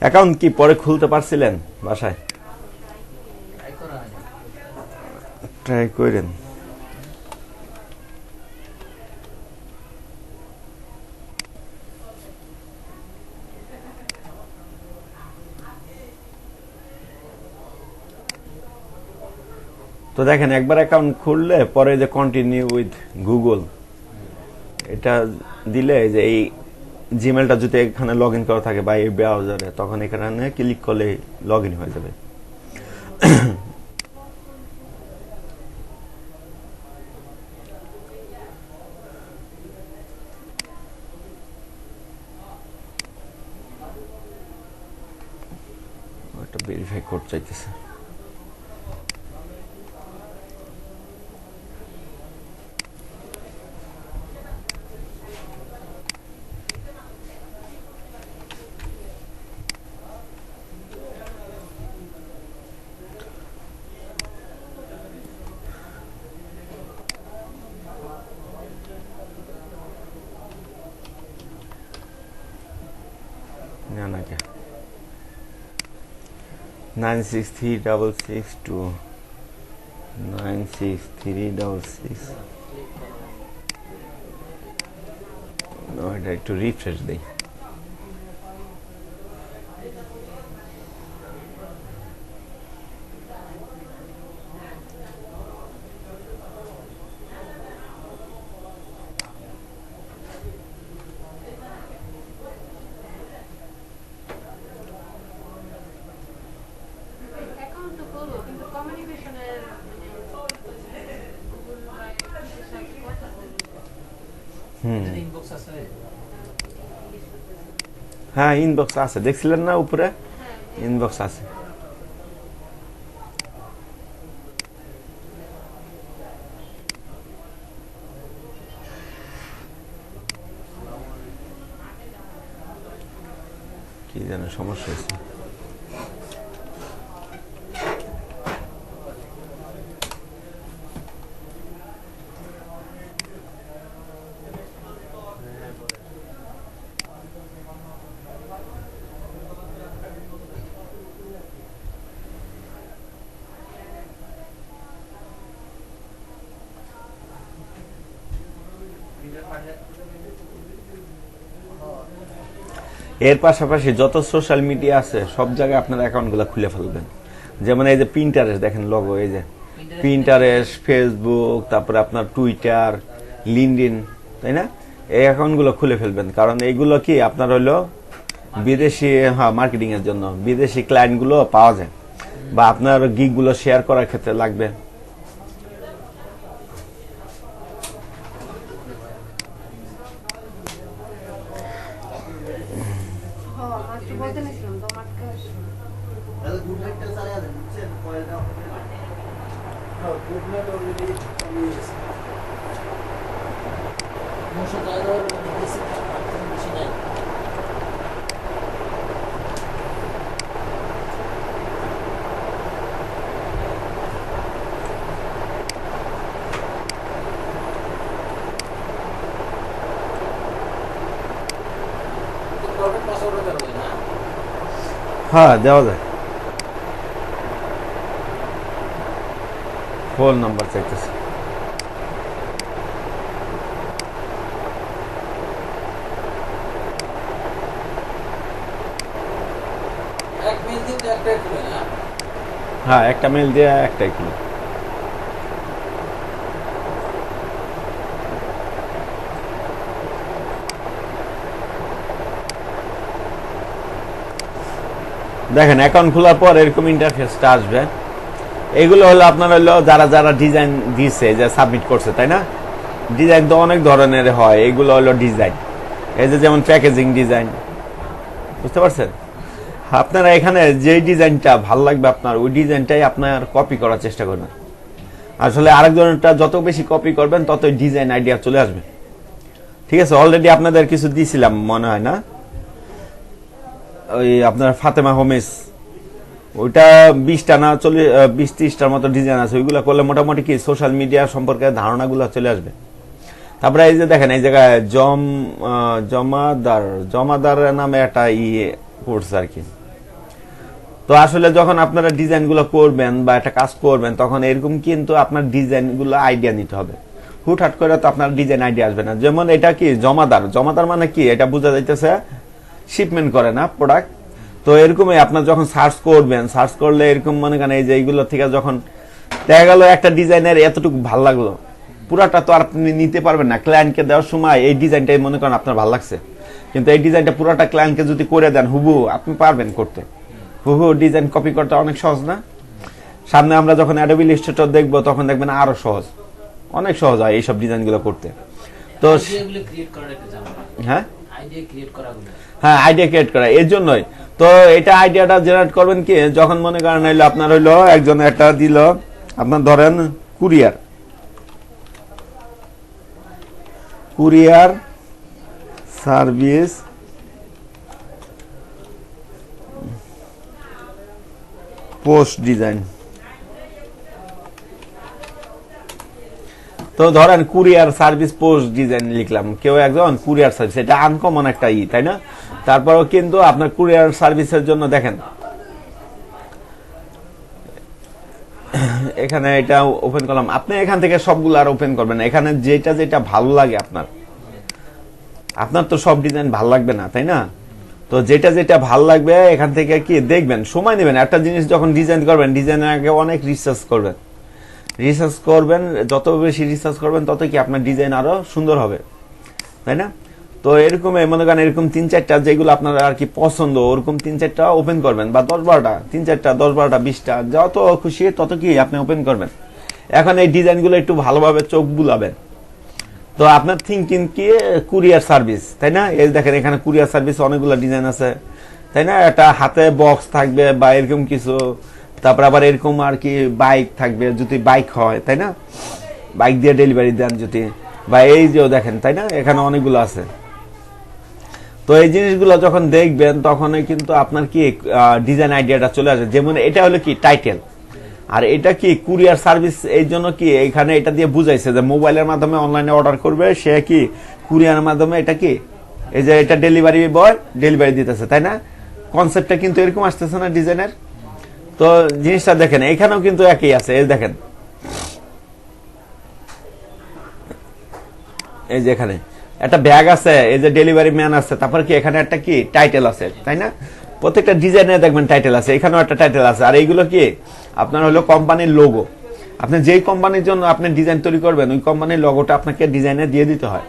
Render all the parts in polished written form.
Account কি পরে খুলতে পারছিলেন বাসায়? ট্রাই করেন। তো দেখেন একবার অ্যাকাউন্ট খুললে পরে যে কন্টিনিউ উইথ গুগল এটা দিলে যে এই জিমেলটা যদি এখানে লগ ইন করা থাকে বা এই ব্রাউজারে, তখন এখানে ক্লিক করলে লগ ইন হয়ে যাবে। একটা ভেরিফাই কোড চাইতেছে। না না কে 963662 96366। এটা একটু রিফ্রেশ দেই। হ্যাঁ ইনবক্স আছে, দেখছিলেন না উপরে ইনবক্স আছে। কি যেন সমস্যা হয়েছে। এর পাশাপাশি যত সোশ্যাল মিডিয়া আছে সব জায়গায় আপনার অ্যাকাউন্টগুলো খুলে ফেলবেন। যেমন এই যে প্রিন্টারেস্ট দেখেন লগো, এই যে প্রিন্টারেস্ট, ফেসবুক, তারপরে আপনার টুইটার, লিঙ্কডইন, তাই না? এই অ্যাকাউন্টগুলো খুলে ফেলবেন, কারণ এইগুলো কি আপনার হলো বিদেশি মার্কেটিং এর জন্য বিদেশি ক্লায়েন্টগুলো পাওয়া যায়, বা আপনার গিগগুলো শেয়ার করার ক্ষেত্রে লাগবে। হ্যাঁ দেওয়া যায়। ফোন নাম্বার চাইতেছে। হ্যাঁ একটা মেল দিয়ে একটাই খুলে। দেখেন অ্যাকাউন্ট খোলার পর এরকম ইন্টারফেসটা আসবে। এগুলো হলো আপনার হলো যারা যারা ডিজাইন দিচ্ছে, যে সাবমিট করছে, তাই না? ডিজাইন তো অনেক ধরনের হয়, এগুলো হলো ডিজাইন। এই যে যেমন প্যাকেজিং ডিজাইন, বুঝতে পারছেন? আপনারা এখানে যে ডিজাইনটা ভালো লাগবে আপনার, ওই ডিজাইনটাই আপনার কপি করার চেষ্টা করবেন। আসলে আরেকজনটা যত বেশি কপি করবেন ততই ডিজাইন আইডিয়া চলে আসবে। ঠিক আছে, অলরেডি আপনাদের কিছু দিয়েছিলাম মনে হয় না, ওই আপনার ফাতেমা হোমেস, ওইটা 20টা না 20-30টার মতো ডিজাইন আছে। ওইগুলো করলে মোটামুটি কি সোশ্যাল মিডিয়া সম্পর্কে ধারণাগুলো চলে আসবে। তারপরে এই যে দেখেন এই জায়গায় জমাদার নামে একটা করছে আর কি, তো আসলে যখন আপনারা ডিজাইনগুলো করবেন বা একটা কাজ করবেন তখন এরকম কিন্তু আপনার ডিজাইনগুলো আইডিয়া নিতে হবে। হুটহাট করে তো আপনার ডিজাইন আইডিয়া আসবে না। যেমন এটা কি জমাদার, জমাদার মানে কি এটা বোঝা যাইতেছে শিপমেন্ট করে না প্রোডাক্ট। তো এরকমই আপনার যখন সার্চ করবেন, সার্চ করলে এরকম মনে করেন এই যে এইগুলো থেকে যখন দেখা গেল একটা ডিজাইনের এতটুকু ভালো লাগলো, পুরাটা তো আর আপনি নিতে পারবেন না। ক্লায়েন্টকে দেওয়ার সময় এই ডিজাইনটাই মনে করেন আপনার ভালো লাগছে, কিন্তু এই ডিজাইনটা পুরাটা ক্লায়েন্টকে যদি করে দেন হুবহু, আপনি পারবেন করতে? হুবহু ডিজাইন কপি করতে অনেক সহজ না? সামনে আমরা যখন অ্যাডোবি ইলাস্ট্রেটর দেখবো তখন দেখবেন আরো সহজ, অনেক সহজ হয় এইসব ডিজাইনগুলো করতে। তো হ্যাঁ হ্যাঁ আইডিয়া ক্রিয়েট করা এর জন্যই তো এটা আইডিয়াটা জেনারেট করবেন কি যখন মনে করেন হইলো আপনার হইলো একজন একটা দিল, আপনার ধরেন কুরিয়ার সার্ভিস পোস্ট ডিজাইন। তো ধরেন কুরিয়ার সার্ভিস পোস্ট ডিজাইন লিখলাম, কেউ একজন কুরিয়ার সার্ভিস, এটা আনকমন একটা তাই না? তারপরও কিন্তু আপনার কুরিয়ার সার্ভিসের জন্য দেখেন এখানে এটা ওপেন করলাম, আপনি এখান থেকে সবগুলো আর ওপেন করবেন না, এখানে যেটা যেটা ভালো লাগে আপনার তো সব ডিজাইন ভালো লাগবে না তাই না? তো যেটা যেটা ভালো লাগবে এখান থেকে কি দেখবেন, সময় নেবেন। একটা জিনিস যখন ডিজাইন করবেন, ডিজাইনের আগে অনেক রিসার্চ করবেন, যত বেশি রিসার্চ করবেন তত কি আপনার ডিজাইন আরো সুন্দর হবে তাই না? তো এরকম মনে করেন এরকম 3-4টা যেগুলো আপনার আর কি পছন্দ, ওরকম 3-4টা ওপেন করবেন, বা 10-12টা, 3-4টা, 10-12টা, 20টা, যত খুশি তত কি আপনি ওপেন করবেন। এখন এই ডিজাইনগুলো একটু ভালোভাবে চোখ বুলাবেন। তো আপনার থিঙ্কিং কি কুরিয়ার সার্ভিস তাই না? এই দেখেন এখানে কুরিয়ার সার্ভিস অনেকগুলো ডিজাইন আছে তাই না? একটা হাতে বক্স থাকবে বা এরকম কিছু, তারপর আবার এরকম আর কি বাইক থাকবে, যদি বাইক হয় তাই না, বাইক দিয়ে ডেলিভারি দেন যদি, বা এই যে দেখেন তাই না, এখানে অনেকগুলো আছে। তো এই জিনিসগুলো যখন দেখবেন তখনই কিন্তু আপনার কি ডিজাইন আইডিয়াটা চলে আসে। যেমন এটা হলো কি টাইটেল, আর এটা কি কুরিয়ার সার্ভিস। এই জন্য কি এখানে এটা দিয়ে বুঝাইছে যে মোবাইলের মাধ্যমে অনলাইনে অর্ডার করবে সে কি কুরিয়ারের মাধ্যমে, এটা কি এই যে এটা ডেলিভারি বয় ডেলিভারি দিতেছে তাই না? কনসেপ্টটা কিন্তু এরকম আসতেছে না ডিজাইনের? তো জিনিসটা দেখেন এখানেও কিন্তু একই আছে। এই দেখেন এই যে এখানে একটা ব্যাগ আছে, এই যে ডেলিভারি ম্যান আছে, তারপর কি এখানে একটা কি টাইটেল আছে তাই না? প্রত্যেকটা ডিজাইনে দেখবেন টাইটেল আছে, এখানেও একটা টাইটেল আছে। আর এইগুলো কি আপনার হলো কোম্পানির লোগো। আপনি যেই কোম্পানির জন্য আপনি ডিজাইন তৈরি করবেন ওই কোম্পানির লোগোটা আপনাকে ডিজাইনে দিয়ে দিতে হয়,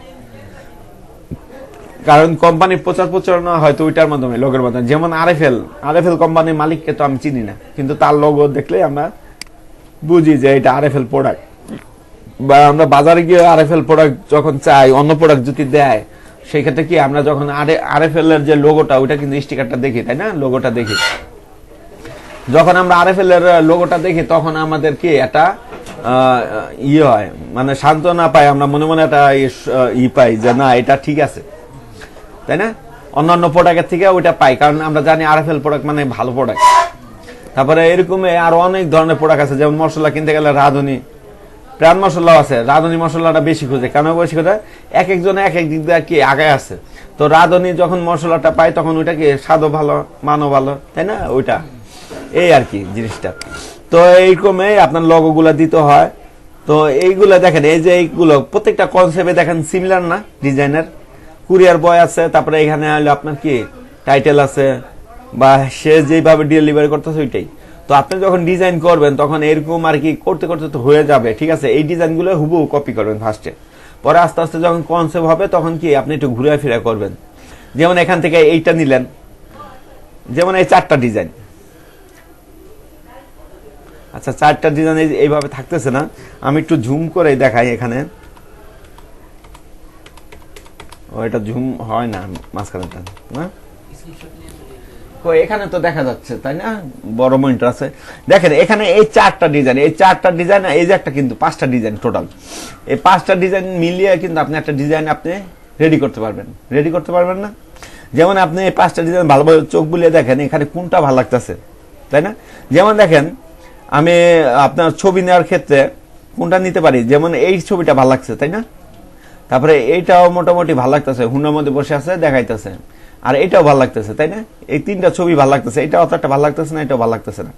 কারণ কোম্পানির প্রচার প্রচারণা হয়তো ওইটার মাধ্যমে, লোগোর মাধ্যমে। যেমন আরএফএল কোম্পানির মালিককে তো আমি চিনি না, কিন্তু তার লোগো দেখলে আমরা বুঝি যে এটা আরএফএল প্রোডাক্ট। বা আমরা বাজারে গিয়ে আরএফএল প্রোডাক্ট যখন চাই, অন্য প্রোডাক্ট যদি দেয়, সেই ক্ষেত্রে কি আমরা যখন আরএফএল এর যে লোগোটা ওইটা কিন্তু স্টিকারটা দেখি তাই না, লোগোটা দেখি। যখন আমরা আরএফএল এর লোগোটা দেখি তখন আমাদের কি একটা হয়, মানে সান্ত্বনা পাই, আমরা মনে মনে একটা পাই যে না এটা ঠিক আছে তাই না? অন্যান্য প্রোডাক্টের থেকে ওইটা পাই, কারণ আমরা জানি আরএফএল প্রোডাক্ট মানে ভালো প্রোডাক্ট। তারপরে এরকম আরো অনেক ধরনের প্রোডাক্ট আছে, যেমন মশলা কিনতে গেলে রাঁধুনি প্রাণ মশলাও আছে, রাঁধুনি মশলাটা বেশি খুঁজে, কেন বেশি খুঁজে? এক একজনে এক এক দিক দিয়ে কি আগায় আছে। তো রাঁধুনি যখন মশলাটা পায় তখন ওইটা কি স্বাদও ভালো, মানও ভালো তাই না, ওইটা এই আর কি জিনিসটা। তো এইরকমই আপনার লোগো গুলা দিতে হয়। তো এইগুলা দেখেন, এই যে এইগুলো প্রত্যেকটা কনসেপ্টে দেখেন সিমিলার না ডিজাইনের। কুরিয়ার বয় আছে, তারপরে এখানে হলো আপনার কি টাইটেল আছে, বা সে যেভাবে ডেলিভারি করতেছে ওইটাই। তো আপনি যখন ডিজাইন করবেন তখন এরকম আর কি করতে করতে তো হয়ে যাবে, ঠিক আছে? এই ডিজাইনগুলো হুবহু কপি করবেন ফার্স্টে, পরে আস্তে আস্তে যখন কনসেপ্ট হবে তখন কি আপনি একটু ঘুরে ফিরে করবেন। যেমন এখান থেকে এইটা নিলেন, যেমন এই 4টা ডিজাইন, আচ্ছা 4টা ডিজাইন এইভাবে থাকতেছে না, আমি একটু জুম করে দেখাই। এখানে এটা জুম হয় না, মাঝখানেটা না, এখানে তো দেখা যাচ্ছে তাই না, বড় মনিটর আছে। দেখেন এখানে এই 4টা ডিজাইন, এই 4টা ডিজাইন, এই যে একটা কিন্তু 5টা ডিজাইন টোটাল। এই 5টা ডিজাইন মিলিয়ে কিন্তু আপনি একটা ডিজাইন আপনি রেডি করতে পারবেন না? যেমন আপনি এই 5টা ডিজাইন ভালোভাবে চোখ বুলিয়ে দেখেন এখানে কোনটা ভালো লাগতেছে তাই না? যেমন দেখেন আমি আপনার ছবি নেওয়ার ক্ষেত্রে কোনটা নিতে পারি, যেমন এই ছবিটা ভালো লাগছে তাই না? তারপরে এইটাও মোটামুটি ভালো লাগতেছে, হুন্ডার মধ্যে বসে আছে দেখাইতেছে, আর এটাও ভালো লাগতেছে, তাই না? এই তিনটা ছবি ভালো লাগতেছে, এটা অত একটা ভালো লাগতেছে না, এটাও ভালো লাগতেছে না।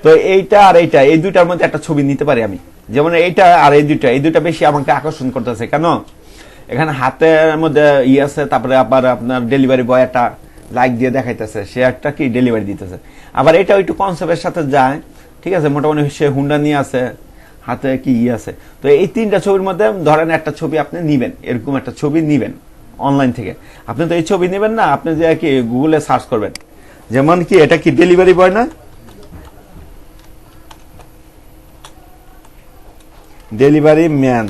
তো এইটা আর এইটা, এই দুইটার মধ্যে একটা ছবি নিতে পারি আমি, যেমন এইটা আর এই দুইটা বেশি আমাকে আকর্ষণ করতেছে। কেন? এখানে হাতের মধ্যে আছে, তারপরে আবার আপনার ডেলিভারি বয় একটা লাইক দিয়ে দেখাইতেছে, সে একটা কি ডেলিভারি দিতেছে। আবার এটা একটু কনসেপ্টের সাথে যায়, ঠিক আছে, মোটামুটি সে হুন্ডা নিয়ে আছে, হাতে কি আছে। তো এই তিনটা ছবির মধ্যে ধরেন একটা ছবি আপনি নিবেন, এরকম একটা ছবি নিবেন অনলাইন থেকে। আপনি তো এই ছবি নেবেন না, আপনি যে কি গুগলে সার্চ করবেন, যেমন কি এটা কি ডেলিভারি বয় না, ডেলিভারি ম্যান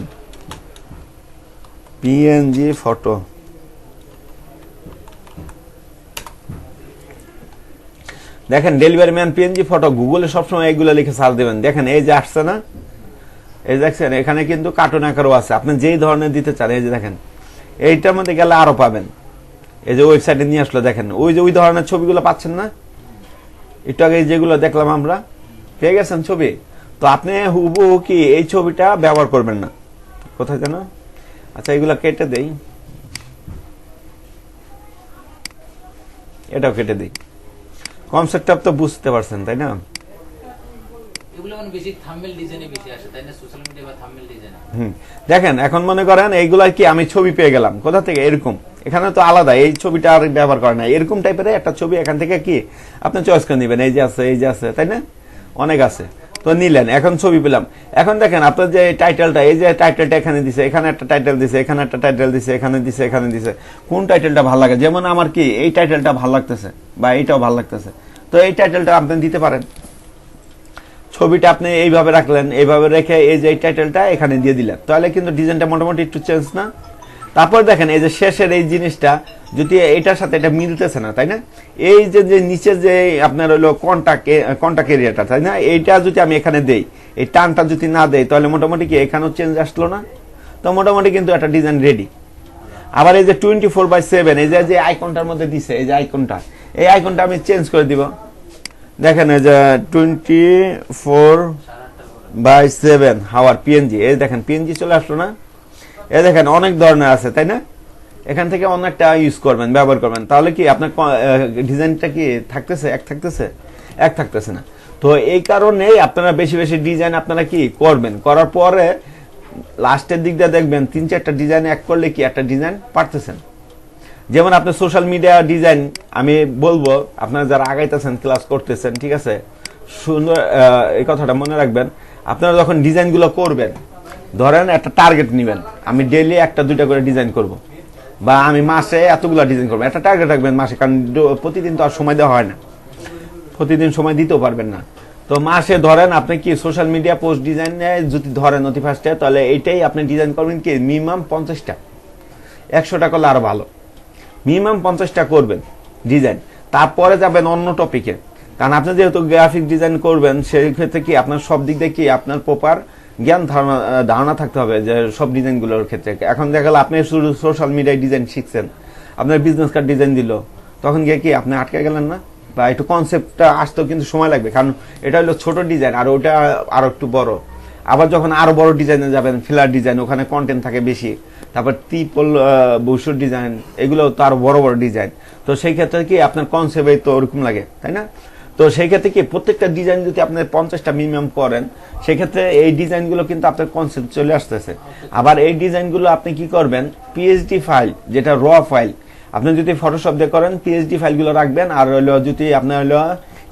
পিএনজি ফটো, দেখেন ডেলিভারি ম্যান পিএনজি ফটো, গুগলে সবসময় এইগুলো লিখে সার্চ দেবেন। দেখেন এই যে আসছে না, এই দেখছেন এখানে কিন্তু কার্টুন আকারও আছে, আপনি যেই ধরনের দিতে চান। এই যে দেখেন এইটার মধ্যে গেলে আরো পাবেন, এই যে ওয়েবসাইটে নিয়ে আসলো, দেখেন ওই যে ওই ধরনের ছবিগুলো পাচ্ছেন না, একটু আগে যেগুলো দেখলাম আমরা, পেয়ে গেছেন ছবি। তো আপনি হুবহু কি এই ছবিটা ব্যবহার করবেন না, কোথায় জানো? আচ্ছা এগুলো কেটে দেই, এটাও কেটে দিই, কনসেপ্টটা তো বুঝতে পারছেন তাই না? দেখেন এখন মনে করেন এইগুলা কি আমি ছবি পেয়ে গেলাম কোথা থেকে, এরকম এখানে তো আলাদা, এই ছবিটা আর ব্যবহার করে না, এরকম টাইপের একটা ছবি এখান থেকে কি আপনি চয়েস করে নিবেন। এই যে আছে, এই যে আছে, তাই না? অনেক আছে, তো নিলেন, এখন ছবি পেলাম। এখন দেখেন আপনার যে টাইটেলটা, এই যে টাইটেলটা এখানে দিছে, এখানে একটা টাইটেল দিছে, এখানে একটা টাইটেল দিছে, এখানে দিছে, এখানে দিছে, কোন টাইটেলটা ভালো লাগে? যেমন আমার কি এই টাইটেলটা ভালো লাগতেছে বা এইটাও ভালো লাগতেছে, তো এই টাইটেলটা আপনি দিতে পারেন। ছবিটা আপনি এইভাবে রাখলেন, এইভাবে রেখে এই যে টাইটেলটা এখানে দিয়ে দিলেন, তাহলে কিন্তু ডিজাইনটা মোটামুটি একটু চেঞ্জ না? তারপর দেখেন এই যে শেষের এই জিনিসটা যদি এটার সাথে এটা মিলতেছে না, তাই না? এই যে নিচে যে আপনার হলো কন্টাক্ট এরিয়াটা, তাই না, এইটা যদি আমি এখানে দেই, এই টানটা যদি না দেই, তাহলে মোটামুটি কি এখানেও চেঞ্জ আসলো না? তো মোটামুটি কিন্তু একটা ডিজাইন রেডি। আবার এই যে 24/7 এই যে আইকনটার মধ্যে দিছে, এই যে আইকনটা, এই আইকনটা আমি চেঞ্জ করে দিব। দেখেন এই যে 24/7 হাওয়ার পিএনজি, এই দেখেন পিএনজি চলে আসলো না? এই দেখেন অনেক ধরনের আছে, তাই না? এখান থেকে অনেকটা ইউজ করবেন, ব্যবহার করবেন, তাহলে কি আপনার ডিজাইনটা কি থাকতেছে, এক থাকতেছে না। তো এই কারণেই আপনারা বেশি বেশি ডিজাইন আপনারা কি করবেন, করার পরে লাস্টের দিক দিয়ে দেখবেন 3-4টা ডিজাইন এক করলে কি একটা ডিজাইন পারতেছেন। যেমন আপনি সোশ্যাল মিডিয়া ডিজাইন, আমি বলবো আপনারা যারা আগাইতেছেন, ক্লাস করতেছেন, ঠিক আছে, সুন্দর এই কথাটা মনে রাখবেন। আপনারা যখন ডিজাইনগুলো করবেন, ধরেন একটা টার্গেট নেবেন, আমি ডেইলি 1-2টা করে ডিজাইন করব, বা আমি মাসে এতগুলো ডিজাইন করবো, একটা টার্গেট রাখবেন মাসে, কারণ প্রতিদিন তো আর সময় দেওয়া হয় না, প্রতিদিন সময় দিতেও পারবেন না। তো মাসে ধরেন আপনি কি সোশ্যাল মিডিয়া পোস্ট ডিজাইন যদি ধরেন অতি ফার্স্টে, তাহলে এইটাই আপনি ডিজাইন করবেন কি মিনিমাম 50টা, 100টা করলে আরো ভালো, মিনিমাম 50টা করবেন ডিজাইন। তারপরে যাবেন অন্য টপিকে, কারণ আপনি যেহেতু গ্রাফিক ডিজাইন করবেন, সেই ক্ষেত্রে কি আপনার সব দিক দিয়ে কি আপনার প্রপার জ্ঞান ধারণা থাকতে হবে যে সব ডিজাইনগুলোর ক্ষেত্রে। এখন দেখা গেল আপনি শুধু সোশ্যাল মিডিয়ায় ডিজাইন শিখছেন, আপনার বিজনেস কার্ড ডিজাইন দিল, তখন গিয়ে কি আপনি আটকে গেলেন না? বা একটু কনসেপ্টটা আসতেও কিন্তু সময় লাগবে, কারণ এটা হলো ছোট ডিজাইন আর ওটা আরো একটু বড়। আবার যখন আরো বড় ডিজাইনে যাবেন, ফিলার ডিজাইন, ওখানে কন্টেন্ট থাকে বেশি, তারপর ত্রিপল বসুর ডিজাইন, এগুলো তো আরো বড় বড় ডিজাইন। তো সেই ক্ষেত্রে কি আপনার কনসেপ্টে তো ওরকম লাগে, তাই না? তো সেই ক্ষেত্রে কি প্রত্যেকটা ডিজাইন যদি আপনি 50টা মিনিমাম করেন, সেই ক্ষেত্রে এই ডিজাইনগুলো কিন্তু আপনার কনসেপ্ট চলে আসতেছে। আবার এই ডিজাইনগুলো আপনি কি করবেন, পিএইচডি ফাইল, যেটা র ফাইল, আপনি যদি ফটোশপ দিয়ে করেন পিএইচডি ফাইলগুলো রাখবেন, আর হলো যদি আপনার হলো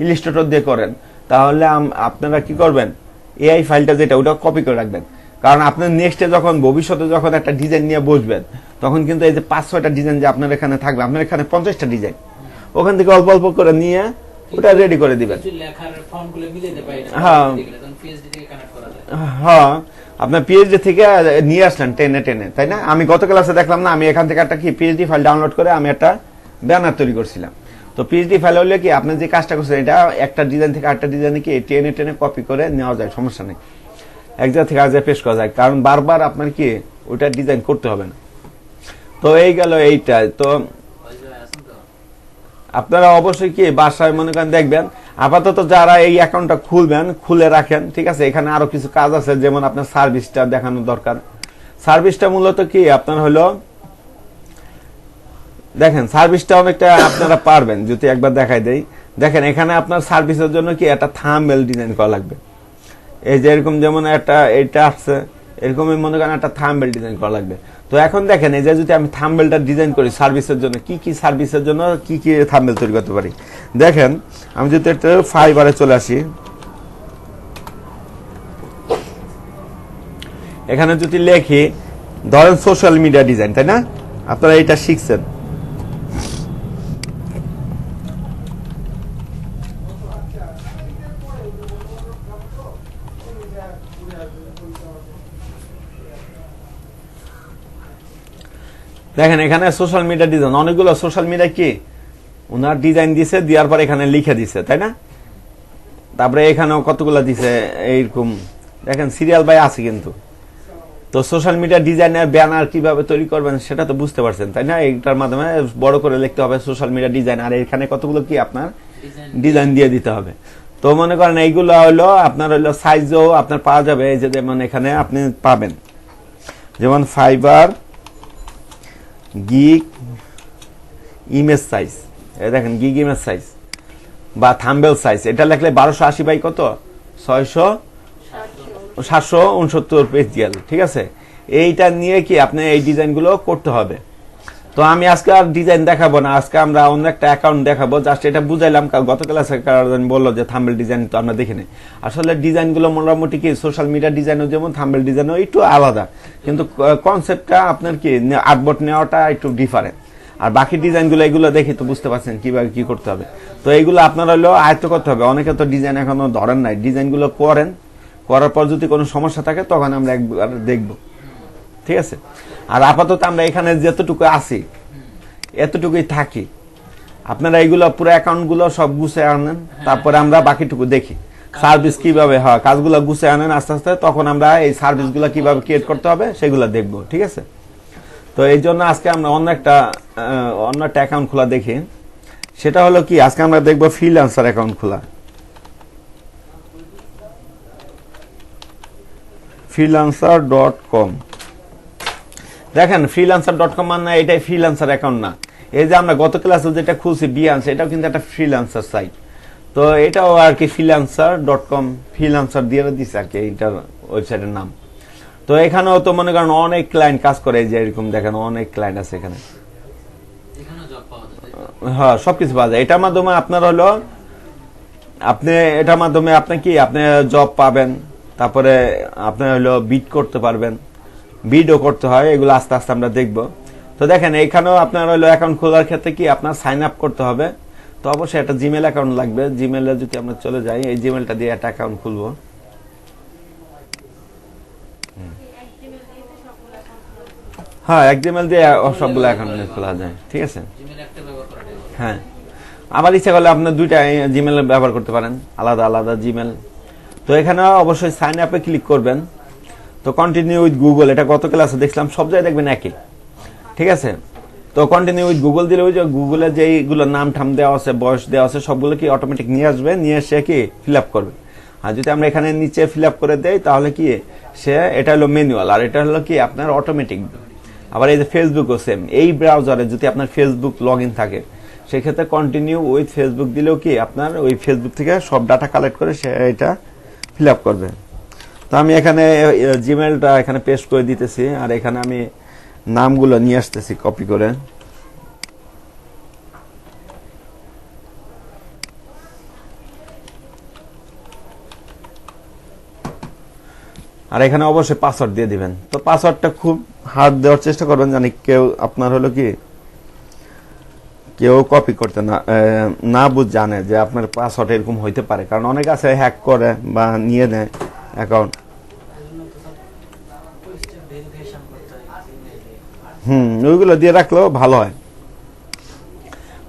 ইলাস্ট্রেটর দিয়ে করেন, তাহলে আপনারা কি করবেন, এআই ফাইলটা যেটা, ওটা কপি করে রাখবেন। কারণ আপনার নেক্সটে যখন ভবিষ্যতে যখন একটা ডিজাইন নিয়ে বসবেন, তখন কিন্তু এই যে 5-6টা ডিজাইন যে আপনার এখানে থাকবে, আপনার এখানে 50টা ডিজাইন, ওখান থেকে অল্প অল্প করে নিয়ে ওটা রেডি করে দিবেন। হ্যাঁ, আপনার পিএইচডি থেকে নিয়ে আসলেন টেনে টেনে, তাই না? আমি গত ক্লাসে দেখলাম না, আমি এখান থেকে একটা কি পিএইচডি ফাইল ডাউনলোড করে আমি একটা ব্যানার তৈরি করছিলাম। তো পিএইচডি ফাইল হলে কি আপনি যে কাজটা করছেন, এটা একটা ডিজাইন থেকে আরেকটা ডিজাইনে কি টেনে টেনে কপি করে নেওয়া যায়, সমস্যা নেই, এক জায়গা থেকে আরেক জায়গায় পেশ করা যায়, কারণ বারবার আপনার কি ওইটা ডিজাইন করতে হবে না। তো এই গেল এইটা। তো আপনারা অবশ্যই কি বাসায় মনে করেন দেখবেন, আপাতত যারা এই অ্যাকাউন্টটা খুলবেন, খুলে রাখেন, ঠিক আছে? এখানে আরো কিছু কাজ আছে, যেমন আপনার সার্ভিসটা দেখানো দরকার, সার্ভিসটা মূলত কি আপনার হলো, দেখেন সার্ভিসটা অনেকটা আপনারা পারবেন যদি একবার দেখাই দেই। দেখেন এখানে আপনার সার্ভিসের জন্য কি একটা থাম্বনেল ডিজাইন করা লাগবে। এই যে এরকম যেমন একটা এটা আসছে, এরকমই মনে করেন একটা থাম্বনেল ডিজাইন করা লাগবে। তো এখন দেখেন এই যে যদি আমি থাম্বনেলটা ডিজাইন করি সার্ভিসের জন্য, কি কি সার্ভিসের জন্য কি কি থাম্বনেল তৈরি করতে পারি। দেখেন আমি যদি একটা ফাইবারে চলে আসি, এখানে যদি লেখি ধরেন সোশ্যাল মিডিয়া ডিজাইন, তাই না? আপনারা এটা শিখছেন। দেখেন এখানে সোশ্যাল মিডিয়া ডিজাইন, অনেকগুলো সোশ্যাল মিডিয়া কি ওনার ডিজাইন দিছে, দেওয়ার পর এখানে লিখে দিছে, তাই না? তারপরে এখানেও কতগুলো দিছে এইরকম, দেখেন সিরিয়াল বাই আছে কিন্তু। তো সোশ্যাল মিডিয়া ডিজাইনের ব্যানার কিভাবে তৈরি করবেন সেটা তো বুঝতে পারছেন, তাই না? এইটার মাধ্যমে বড় করে লিখতে হবে সোশ্যাল মিডিয়া ডিজাইন, আর এখানে কতগুলো কি আপনার ডিজাইন দিয়ে দিতে হবে। তো মনে করেন এইগুলো হলো আপনার হলো সাইজও আপনার পাওয়া যাবে। এই যে যেমন এখানে আপনি পাবেন যেমন ফাইবার গিগ ইমেজ সাইজ, এই দেখেন গিগ ইমেজ সাইজ বা থাম্বনেল সাইজ, এটা লিখলে 1280 বাই কত 769 পিক্সেল, ঠিক আছে? এইটা নিয়ে কি আপনি এই ডিজাইনগুলো করতে হবে। তো আমি আজকে আর ডিজাইন দেখাবো না, আজকে আমরা অন্য একটা অ্যাকাউন্ট দেখাবো, জাস্ট এটা বুঝাইলাম। গত ক্লাসে বললো যে থাম্বনেল ডিজাইন, তো আমরা দেখে নিই আসলে ডিজাইনগুলো মোটামুটি কি সোশ্যাল মিডিয়া ডিজাইনও যেমন থাম্বনেল ডিজাইনও একটু আলাদা, কিন্তু কনসেপ্টটা আপনার কি আর্টবোর্ড নেওয়াটা একটু ডিফারেন্ট। আর বাকি ডিজাইনগুলো এগুলো দেখি তো বুঝতে পারছেন কিভাবে কি করতে হবে। তো এইগুলো আপনার হলো আয়ত্ত করতে হবে। অনেকে তো ডিজাইন এখনো ধরেন নাই, ডিজাইনগুলো করেন, করার পর যদি কোনো সমস্যা থাকে তখন আমরা একবার দেখব, ঠিক আছে? আর আপাতত আমরা এখানে যতটুকু আছি এতটুকুই থাকি। আপনারা এইগুলো পুরো অ্যাকাউন্টগুলো সব গুছিয়ে আনেন, তারপরে আমরা বাকিটুকু দেখি সার্ভিস কিভাবে হয়, কাজগুলো গুছিয়ে আনেন আস্তে আস্তে, তখন আমরা এই সার্ভিসগুলো কিভাবে ক্রিয়েট করতে হবে সেগুলো দেখব, ঠিক আছে? তো এই জন্য আজকে আমরা অন্য একটা অ্যাকাউন্ট খোলা দেখি। সেটা হলো কি, আজকে আমরা দেখব ফ্রিল্যান্সার অ্যাকাউন্ট খোলা। freelancer.com। দেখেন freelancer.com মানে এটাই ফ্রিল্যান্সার অ্যাকাউন্ট না। এই যে আমরা গত ক্লাসে যেটা খুলছি বিয়ান্স, এটাও কিন্তু একটা ফ্রিল্যান্সার সাইট। তো এটাও আর কি freelancer.com, ফ্রিল্যান্সার দিয়ে দিচ্ছে আর কি এইটার ওয়েবসাইটের নাম। তো এখানেও তো মনে করেন অনেক ক্লায়েন্ট কাজ করে, যে এরকম দেখেন অনেক ক্লায়েন্ট আছে এখানে, হ্যাঁ সবকিছু পাওয়া যায়। এটার মাধ্যমে আপনার হলো এটার মাধ্যমে আপনি কি আপনি জব পাবেন, তারপরে আপনি হলো বিড করতে পারবেন, বিডও করতে হয়, এগুলো আস্তে আস্তে আমরা দেখব। তো দেখেন এখানেও আপনার হলো অ্যাকাউন্ট খোলার ক্ষেত্রে কি আপনার সাইন আপ করতে হবে। তো অবশ্যই একটা জিমেল অ্যাকাউন্ট লাগবে। জিমেলে যদি আমরা চলে যাই, এই জিমেলটা দিয়ে একটা অ্যাকাউন্ট খুলবো। হ্যাঁ এক জিমেল দিয়ে সবগুলো অ্যাকাউন্ট খোলা যায়, ঠিক আছে? হ্যাঁ আমার ইচ্ছা করলে আপনি দুইটা জিমেল ব্যবহার করতে পারেন, আলাদা আলাদা জিমেল। তো এখানে অবশ্যই সাইন আপে ক্লিক করবেন। তো কন্টিনিউ উইথ গুগল, এটা গত ক্লাসে দেখলাম সব জায়গায় দেখবেন একই, ঠিক আছে? তো কন্টিনিউ উইথ গুগল দিলে ওই যে গুগলে যেইগুলো নাম ঠাম দেওয়া আছে, বয়স দেওয়া আছে, সবগুলো কি অটোমেটিক নিয়ে আসবে, নিয়ে এসে কি ফিল আপ করবে। আর যদি আমরা এখানে নিচে ফিল আপ করে দেই তাহলে কি সে, এটা হলো ম্যানুয়াল আর এটা হলো কি আপনার অটোমেটিক। আবার এই যে ফেসবুকও সেম, এই ব্রাউজারে যদি আপনার ফেসবুক লগ ইন থাকে সেক্ষেত্রে কন্টিনিউ উইথ ফেসবুক দিলেও কি আপনার ওই ফেসবুক থেকে সব ডাটা কালেক্ট করে সে এটা ফিল আপ করবে। তো আমি এখানে জিমেলটা এখানে পেস্ট করে দিতেছি, আর এখানে আমি নামগুলো নিয়ে আসতেছি কপি করে। আর এখানে অবশ্যই পাসওয়ার্ড দিয়ে দিবেন। তো পাসওয়ার্ডটা খুব হার্ড দেওয়ার চেষ্টা করবেন, জানি কেউ আপনার হলো কি কেউ কপি করতে না বুঝ জানে যে আপনার পাসওয়ার্ড এরকম হইতে পারে, কারণ অনেক আছে হ্যাক করে বা নিয়ে নেয় অ্যাকাউন্ট। ওইগুলো দিয়ে রাখলেও ভালো হয়।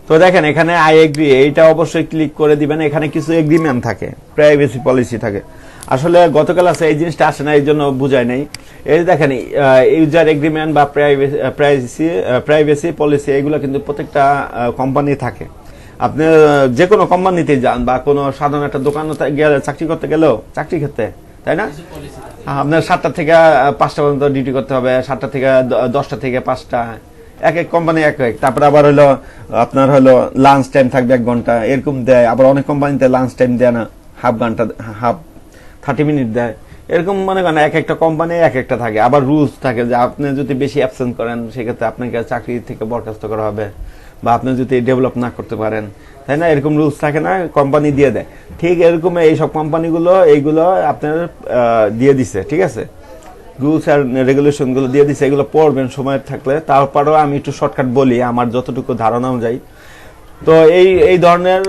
তো দেখেন এখানে আই এগ্রি, এইটা অবশ্যই ক্লিক করে দিবেন। এখানে কিছু এগ্রিমেন্ট থাকে, প্রাইভেসি পলিসি থাকে। আসলে গতকাল আছে এই জিনিসটা আসে না, এই জন্য বুঝাই নাই। এই দেখেন ইউজার এগ্রিমেন্ট বা প্রাইভেসি পলিসি, এগুলো কিন্তু প্রত্যেকটা কোম্পানি থাকে। আপনি যে কোনো কোম্পানিতে যান বা কোনো সাধারণ একটা দোকানে গেলে চাকরি করতে গেলেও, চাকরি ক্ষেত্রে তাই না? আপনার 7টা থেকে 5টা পর্যন্ত ডিউটি করতে হবে, 7টা থেকে 10টা থেকে 5টা, এক এক কোম্পানি এক এক। তারপরে আবার হলো আপনার হলো লাঞ্চ টাইম থাকবে 1 ঘন্টা এরকম দেয়। আবার অনেক কোম্পানিতে লাঞ্চ টাইম দেয় না, হাফ ঘন্টা, হাফ 30 মিনিট দেয়। এরকম মনে করেন এক একটা কোম্পানি এক একটা থাকে। আবার রুলস থাকে যে আপনি যদি বেশি অ্যাবসেন্ট করেন সেক্ষেত্রে আপনাকে চাকরি থেকে বরখাস্ত করা হবে, বা আপনি যদি ডেভেলপ না করতে পারেন, তাই না? এরকম রুলস থাকে না, কোম্পানি দিয়ে দেয়। ঠিক এরকম এইসব কোম্পানিগুলো এইগুলো আপনার দিয়ে দিছে, ঠিক আছে? রুলস আর রেগুলেশন গুলো দিয়ে দিছে, এগুলো পড়বেন সময় থাকলে। তারপরেও আমি একটু শর্টকাট বলি আমার যতটুকু ধারণা অনুযায়ী। তো এই ধরনের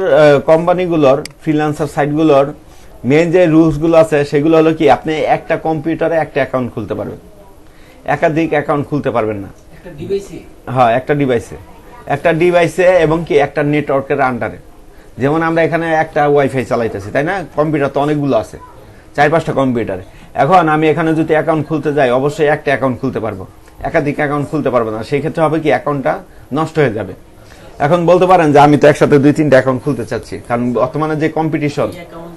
কোম্পানিগুলোর ফ্রিল্যান্সার সাইটগুলোর মেইন যে রুলস গুলো আছে সেগুলো হলো কি, আপনি একটা কম্পিউটারে একটা অ্যাকাউন্ট খুলতে পারবেন, একাধিক অ্যাকাউন্ট খুলতে পারবেন না। হ্যাঁ, একটা ডিভাইসে এবং কি একটা নেটওয়ার্কের আন্ডারে। যেমন আমরা এখানে একটা ওয়াইফাই চালাইতেছি, তাই না? কম্পিউটার তো অনেকগুলো আছে, 4-5টা কম্পিউটার। এখন আমি এখানে যদি অ্যাকাউন্ট খুলতে যাই, অবশ্যই একটা অ্যাকাউন্ট খুলতে পারবো, একাধিক অ্যাকাউন্ট খুলতে পারবো না। সেই ক্ষেত্রে হবে কি, অ্যাকাউন্টটা নষ্ট হয়ে যাবে। এখন বলতে পারেন যে আমি তো একসাথে 2-3টা অ্যাকাউন্ট খুলতে চাচ্ছি, কারণ বর্তমানে যে কম্পিটিশন।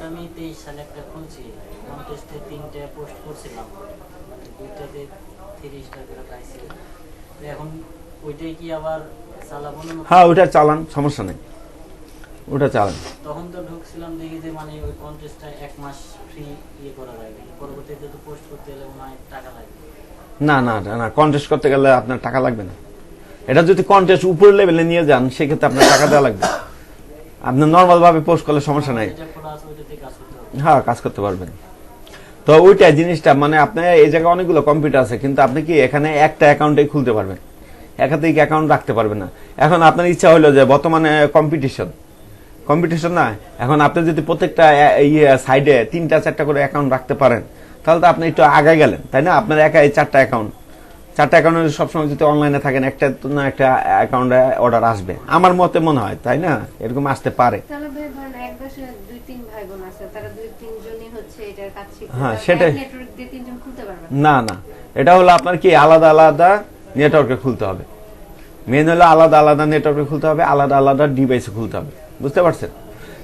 আমি 23 সালে একটা খুলছি, কন্টেস্টে 3টে পোস্ট করছিলাম, মানে দুইটাতে 30 টাকা করে পাইছি। তো এখন ওইটাই কি আবার চালাবো না? হ্যাঁ, ওটা চালান, সমস্যা নেই, ওটা চালান। তখন তো ঢুকছিলাম, দেখি যে মানে ওই কন্টেস্টটা 1 মাস ফ্রি করা যায়, পরবর্তীতে তো পোস্ট করতে গেলে মনে হয় টাকা লাগবে। না না না, কন্টেস্ট করতে গেলে আপনার টাকা লাগবে না। এটা যদি কন্টেস্ট উপরের লেভেলে নিয়ে যান সেক্ষেত্রে আপনার টাকা দেওয়া লাগবে। আপনি নর্মাল ভাবে পোস্ট করলে সমস্যা নাই, হ্যাঁ, কাজ করতে পারবেন। তো ওইটা জিনিসটা মানে আপনার এই জায়গায় অনেকগুলো কম্পিউটার আছে, কিন্তু আপনি কি এখানে একটা অ্যাকাউন্টে খুলতে পারবেন, একাধিক অ্যাকাউন্ট রাখতে পারবেন না। এখন আপনার ইচ্ছা হলো যে বর্তমানে কম্পিটিশন না, এখন আপনি যদি প্রত্যেকটা সাইডে 3টা-4টা করে অ্যাকাউন্ট রাখতে পারেন, তাহলে তো আপনি একটু আগে গেলেন, তাই না? আপনার একাই 4টা অ্যাকাউন্টে সবসময় যদি অনলাইনে থাকেন, একটা না একটা অ্যাকাউন্টে অর্ডার আসবে, আমার মতে মনে হয়, তাই না? এরকম আসতে পারে। হ্যাঁ, সেটাই। না না, এটা হলো আপনার কি আলাদা আলাদা নেটওয়ার্কে খুলতে হবে। মেন হলো আলাদা আলাদা নেটওয়ার্কে খুলতে হবে, আলাদা আলাদা ডিভাইসে খুলতে হবে, বুঝতে পারছেন?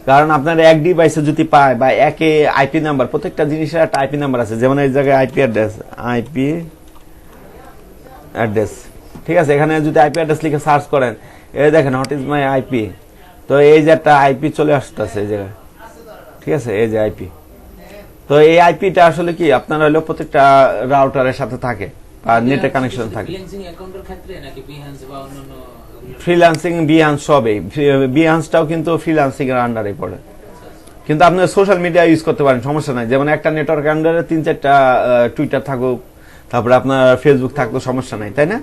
কারণ আপনার এক ডিভাইসে যদি পায়, বা একে আইপি নাম্বার, প্রত্যেকটা জিনিসের একটা আইপি নাম্বার আছে। যেমন এই জায়গায় আইপি অ্যাড্রেস, ঠিক আছে? এখানে যদি আইপি অ্যাড্রেস লিখে সার্চ করেন, এই দেখেন হোয়াট ইজ মাই আইপি, তো এই যে একটা আইপি চলে আসতেছে এই জায়গায়, ঠিক আছে? এই যে আইপি, তো এই আইপিটা আসলে কি আপনার হলো প্রত্যেকটা রাউটারের সাথে থাকে, আর নেটে কানেকশন থাকে। ফ্রিল্যান্সিং, বিহান্স সবই, বিহান্সটাও কিন্তু ফ্রিল্যান্সিং এর আন্ডারে পড়ে। কিন্তু আপনি সোশ্যাল মিডিয়া ইউজ করতে পারেন, সমস্যা নাই। যেমন একটা নেটওয়ার্ক আন্ডারে 3-4টা টুইটার থাকুক, তারপরে আপনার ফেসবুক থাকতো, সমস্যা নাই, তাই না?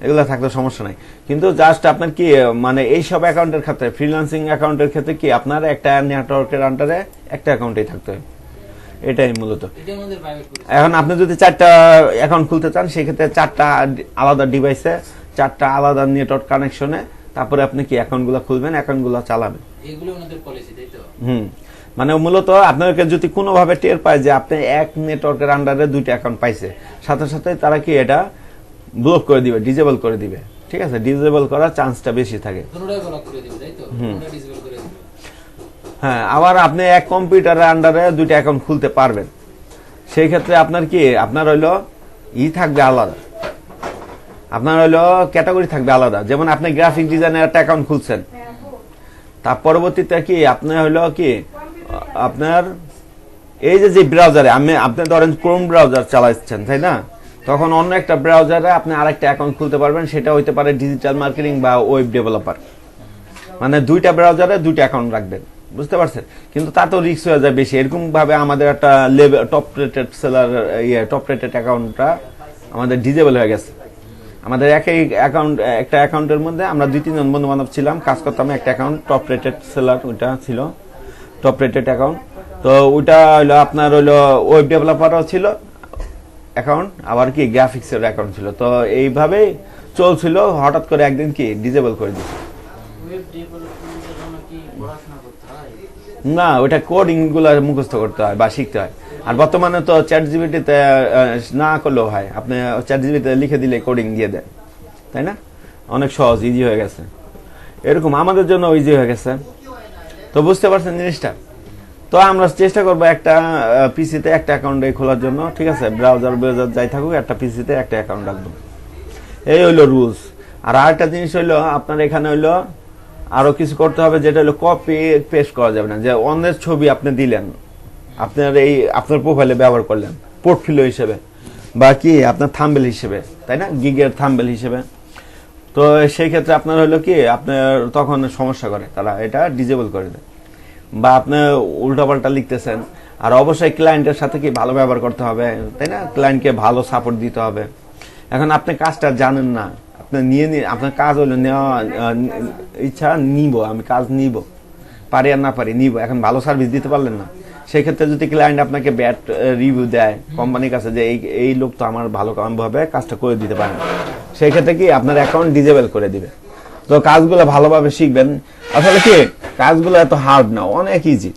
এগুলো থাকতো সমস্যা নাই। কিন্তু জাস্ট আপনার কি মানে এইসব অ্যাকাউন্টের ক্ষেত্রে, ফ্রিল্যান্সিং অ্যাকাউন্টের ক্ষেত্রে কি আপনার একটা নেটওয়ার্কের আন্ডারে একটা অ্যাকাউন্টেই থাকতে হবে, এটাই মূলত। এখন আপনি যদি 4টা অ্যাকাউন্ট খুলতে চান, সেক্ষেত্রে 4টা আলাদা ডিভাইসে 4টা আলাদা নেটওয়ার্ক কানেকশনে তারপরে আপনি কি অ্যাকাউন্টগুলো খুলবেন, অ্যাকাউন্টগুলো চালাবেন। এগুলো ওনাদের পলিসি, তাই তো? মানে মূলত আপনাকে যদি কোনোভাবে টের পায় যে আপনি এক নেটওয়ার্কের আন্ডারে 2টা অ্যাকাউন্ট পাইছে, সাথে সাথে তারা কি এটা ব্লক করে দিবে, ডিজেবল করে দিবে, ঠিক আছে? ডিজেবল করার চান্সটা বেশি থাকে। হ্যাঁ, আবার আপনি এক কম্পিউটারের আন্ডারে 2টা অ্যাকাউন্ট খুলতে পারবেন। সেই ক্ষেত্রে আপনার কি আপনার হইলো থাকবে আলাদা, আপনার হইলো ক্যাটাগরি থাকবে আলাদা। যেমন আপনি গ্রাফিক ডিজাইনের একটা অ্যাকাউন্ট খুলছেন, তার পরবর্তীতে কি আপনি হইলো কি আপনার এই যে ব্রাউজারে আপনি ধরেন ক্রোম ব্রাউজার চালাচ্ছেন, তাই না? তখন অন্য একটা ব্রাউজারে আপনি আরেকটা অ্যাকাউন্ট খুলতে পারবেন, সেটা হইতে পারে ডিজিটাল মার্কেটিং বা ওয়েব ডেভেলপার। মানে 2টা ব্রাউজারে 2টা অ্যাকাউন্ট রাখবেন, বুঝতে পারছেন? কিন্তু তা তো রিস্ক হয়ে যায় বেশি। এরকম ভাবে আমাদের একটা top rated seller top rated অ্যাকাউন্টটা আমাদের ডিজেবল হয়ে গেছে। আমাদের একটা অ্যাকাউন্টের মধ্যে আমরা 2-3 জন বন্ধু বান্ধব ছিলাম, কাজ করতাম একটা অ্যাকাউন্ট, টপ রেটেড সেলার, ওইটা ছিল টপ রেটেড অ্যাকাউন্ট। তো ওইটা হইলো আপনার হইলো ওয়েব ডেভেলপারও ছিল অ্যাকাউন্ট, আবার কি গ্রাফিক্সের অ্যাকাউন্ট ছিল। তো এইভাবেই চলছিল, হঠাৎ করে একদিন কি ডিজেবল করে দিচ্ছে। না, ওইটা কোডিং গুলো মুখস্থ করতে হয় বা শিখতে হয়। আর বর্তমানে তো চ্যাট জিপিটিতে না করলেও হয়, আপনি চ্যাট জিপিটিতে লিখে দিলে কোডিং দিয়ে দেন, তাই না? অনেক সহজ, ইজি হয়ে গেছে। এরকম আমাদের জন্য ইজি হয়ে গেছে। তো বুঝতে পারছেন জিনিসটা? তো আমরা চেষ্টা করবো একটা পিসিতে একটা অ্যাকাউন্ট খোলার জন্য, ঠিক আছে, ব্রাউজার যাই থাকুক একটা পিসিতে একটা অ্যাকাউন্ট রাখবো, এই হইলো রুলস। আর আরেকটা জিনিস হইলো আপনার এখানে হইলো আরো কিছু করতে হবে, যেটা হলো কপি পেস্ট করা যাবে না। যে অন্যের ছবি আপনি দিলেন, আপনার এই আপনার প্রোফাইলে ব্যবহার করলেন পোর্টফোলিও হিসেবে বা কি আপনার থাম্বেল হিসেবে, তাই না, গিগের থাম্বেল হিসেবে। তো সেই ক্ষেত্রে আপনার হলো কি আপনার তখন সমস্যা করে, তারা এটা ডিজেবল করে দেয়। বা আপনি উল্টাপাল্টা লিখতেছেন, আর অবশ্যই ক্লায়েন্টের সাথে কি ভালো ব্যবহার করতে হবে, তাই না, ক্লায়েন্টকে ভালো সাপোর্ট দিতে হবে। এখন আপনি কাজটা জানেন না, আপনি নিয়ে আপনার কাজ হলো নেওয়া ইচ্ছা, নিব আমি কাজ নিব, পারি আর না পারি নিব, এখন ভালো সার্ভিস দিতে পারলেন না, সেই ক্ষেত্রে যদি ক্লায়েন্ট আপনাকে ব্যাড রিভিউ দেয় কোম্পানির কাছে যে এই লোক তো আমার ভালো ভাবে কাজটা করে দিতে পারে না, সেই ক্ষেত্রে কি আপনার অ্যাকাউন্ট ডিজেবল করে দিবে। তো কাজগুলো ভালোভাবে শিখবেন। আসলে কি কাজগুলো এত হার্ড না, অনেক ইজি।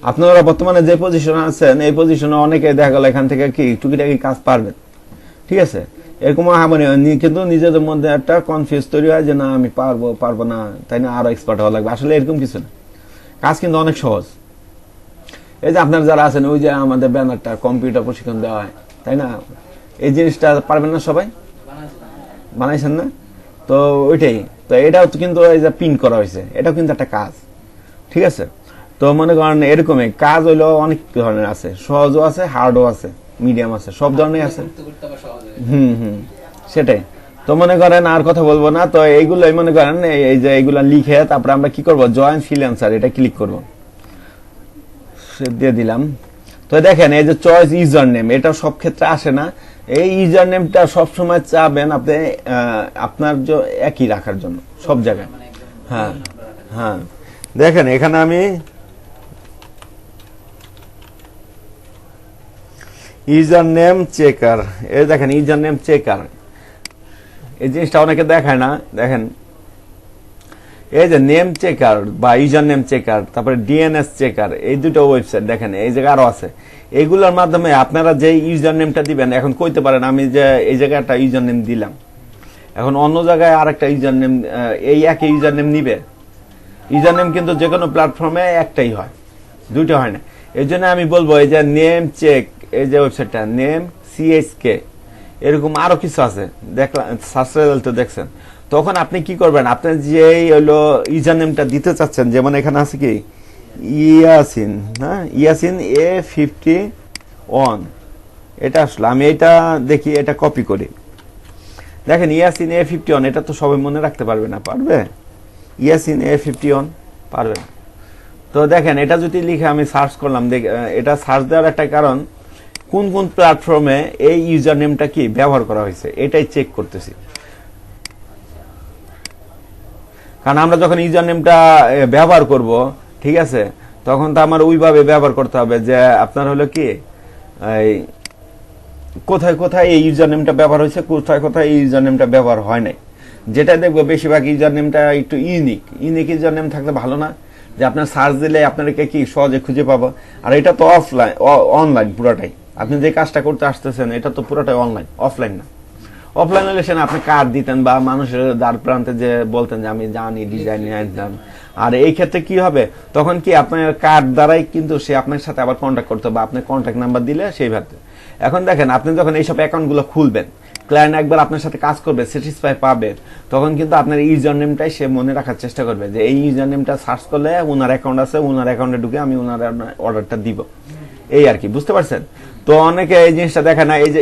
আপনারা বর্তমানে যে পজিশনে আছেন এই পজিশনে অনেকে দেখা গেল এখান থেকে কি টুকিটাকি কাজ পারবেন, ঠিক আছে, এরকম মানে কিন্তু নিজেদের মধ্যে একটা কনফিউজ তৈরি হয় যে না আমি পারবো না, তাই না, আরো এক্সপার্ট হওয়া লাগবে। আসলে এরকম কিছু না, কাজ কিন্তু অনেক সহজ। এই যে আপনার যারা আছেন ওই যে আমাদের ব্যানারটা কম্পিউটার প্রশিক্ষণ দেওয়া হয়, তাই না, এই জিনিসটা পারবেন না সবাই, বানাইছেন না, তো ওইটাই তো, এটাও কিন্তু এই যে পিন করা হয়েছে, এটাও কিন্তু একটা কাজ, ঠিক আছে। তো মনে করেন এরকমই কাজ হইলো অনেক ধরনের আছে, সহজও আছে, হার্ডও আছে, মিডিয়াম আছে, সব ধরনের আছে। সেটাই। তো মনে করেন আর কথা বলবো না, তো এইগুলোই মনে করেন এই যে এইগুলা লিখে তারপরে আমরা কি করব, জয়েন ফ্রিল্যান্সার এটা ক্লিক করব, দিয়ে দিলাম। তো দেখেন এই যে চয়েস ইউজার নেম, এটা সব ক্ষেত্রে আসে না। এই ইউজার নেমটা সবসময় চাবেন আপনি আপনার একই রাখার জন্য সব জায়গায়। হ্যাঁ হ্যাঁ, দেখেন এখানে আমি ইউজার নেম চেকার, এই দেখেন ইউজার নেম চেকার, এই জিনিসটা অনেকে দেখায় না। দেখেন এই যে নেম চেকার বা ইউজার নেম চেকার, তারপরে ডিএনএস চেকার, এই দুটো ওয়েবসাইট দেখেন এই জায়গায় আরো আছে। এগুলোর মাধ্যমে আপনারা যে ইউজার নেমটা দিবেন, এখন কইতে পারেন আমি যে এই জায়গায় একটা ইউজার নেম দিলাম, এখন অন্য জায়গায় আরেকটা ইউজার নেম, এই একই ইউজার নেম নিবে। ইউজার নেম কিন্তু যে কোনো প্ল্যাটফর্মে একটাই হয়, দুইটা হয় না। এই জন্য আমি বলবো এই যে নেম চেক, এই যে ওয়েবসাইটটা নেম সিএসকে, এরকম আরো কিছু আছে, দেখলাম সার্চ রেজাল্ট দেখছেন। তখন আপনি কি করবেন, আপনি যে হলো ইউজার নেমটা দিতে চাচ্ছেন, যেমন এখানে আছে কি ইয়াসিন, হ্যাঁ ইয়াসিন A51, এটা আসলে আমি এটা দেখি, এটা কপি করি। দেখেন ইয়াসিন A51, এটা তো সবাই মনে রাখতে পারবে না, পারবে? ইয়াসিন A51 পারবে না। তো দেখেন এটা যদি লিখে আমি সার্চ করলাম, এটা সার্চ দেওয়ার একটা কারণ কোন কোন প্ল্যাটফর্মে এই ইউজার নেমটা কি ব্যবহার করা হয়েছে এটাই চেক করতেছি। কারণ আমরা যখন ইউজার নেমটা ব্যবহার করব, ঠিক আছে, তখন তো আমার ওইভাবে ব্যবহার করতে হবে যে আপনার হলো কি কোথায় কোথায় এই ইউজার নেমটা ব্যবহার হয়েছে, কোথায় কোথায় এই ইউজার নেমটা ব্যবহার হয় নাই। যেটা দেখবো বেশিরভাগ ইউজার নেমটা একটু ইউনিক ইউজার নেম থাকলে ভালো না, যে আপনার সার্চ দিলে আপনাদেরকে কি সহজে খুঁজে পাবো। আর এটা তো অফলাইন অনলাইন পুরোটাই, আপনি যে কাজটা করতে আসতেছেন এটা তো পুরোটাই অনলাইন, অফলাইন না। অফলাইন হলে সে আপনি কার্ড দিতেন বা মানুষের দ্বার প্রান্তে যে বলতেন যে আমি জানি ডিজাইন নিয়ে। আর এই ক্ষেত্রে কি হবে, তখন কি আপনার কার্ড দ্বারাই কিন্তু সে আপনার সাথে আবার কন্ট্যাক্ট করতে হবে, আপনি কন্ট্যাক্ট নাম্বার দিলে সেই ভাবে। এখন দেখেন আপনি যখন এইসব অ্যাকাউন্ট গুলো খুলবেন, ক্লায়েন্ট একবার আপনার সাথে কাজ করবে, স্যাটিসফাই পাবে, তখন কিন্তু আপনার ইউজার নেমটাই সে মনে রাখার চেষ্টা করবে যে এই ইউজার নেমটা সার্চ করলে ওনার অ্যাকাউন্ট আছে, ওনার অ্যাকাউন্টে ঢুকে আমি ওনার অর্ডারটা দিব, এই আর কি, বুঝতে পারছেন? তো অনেকে এই জিনিসটা দেখে না, এই যে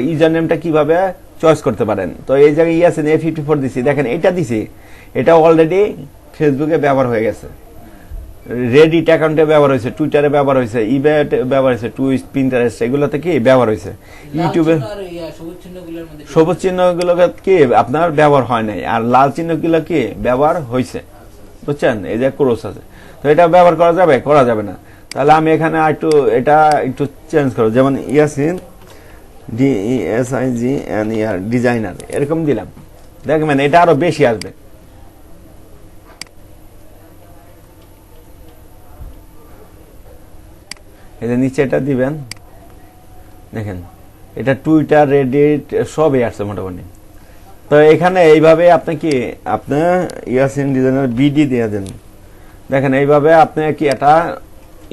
ইউজার নেমটা কিভাবে চয়েস করতে পারেন। তো এই জায়গায় ইয়াসিন A54 দিছি, দেখেন এটা দিছি, এটা অলরেডি ফেসবুকে ব্যবহার হয়ে গেছে, রেডিট অ্যাকাউন্টে ব্যবহার হয়েছে, টুইটারে ব্যবহার হয়েছে, ইবেতে ব্যবহার হয়েছে, টুইস্ট, পিন্টারেস্ট এগুলোতে কি ব্যবহার হয়েছে, ইউটিউবে সবুজ চিহ্নগুলোকে কি আপনার ব্যবহার হয় নাই, আর লাল চিহ্নগুলো কি ব্যবহার হয়েছে, বুঝছেন? এই যে ক্রস আছে, তো এটা ব্যবহার করা যাবে, করা যাবে না। তাহলে আমি এখানে একটু এটা একটু চেঞ্জ করব, যেমন ইয়াসিন DESIGNER ডিজাইনার এরকম দিলাম, দেখবেন এটা আরো বেশি আসবে। এই যে নিচে এটা দিবেন, দেখেন এটা টুইটার, রেডিট সবই আসছে মোটামুটি। তো এখানে এইভাবে আপনি কি আপনি ইয়াসিন ডিজাইনার BD দিয়ে দেন, দেখেন এইভাবে আপনি কি এটা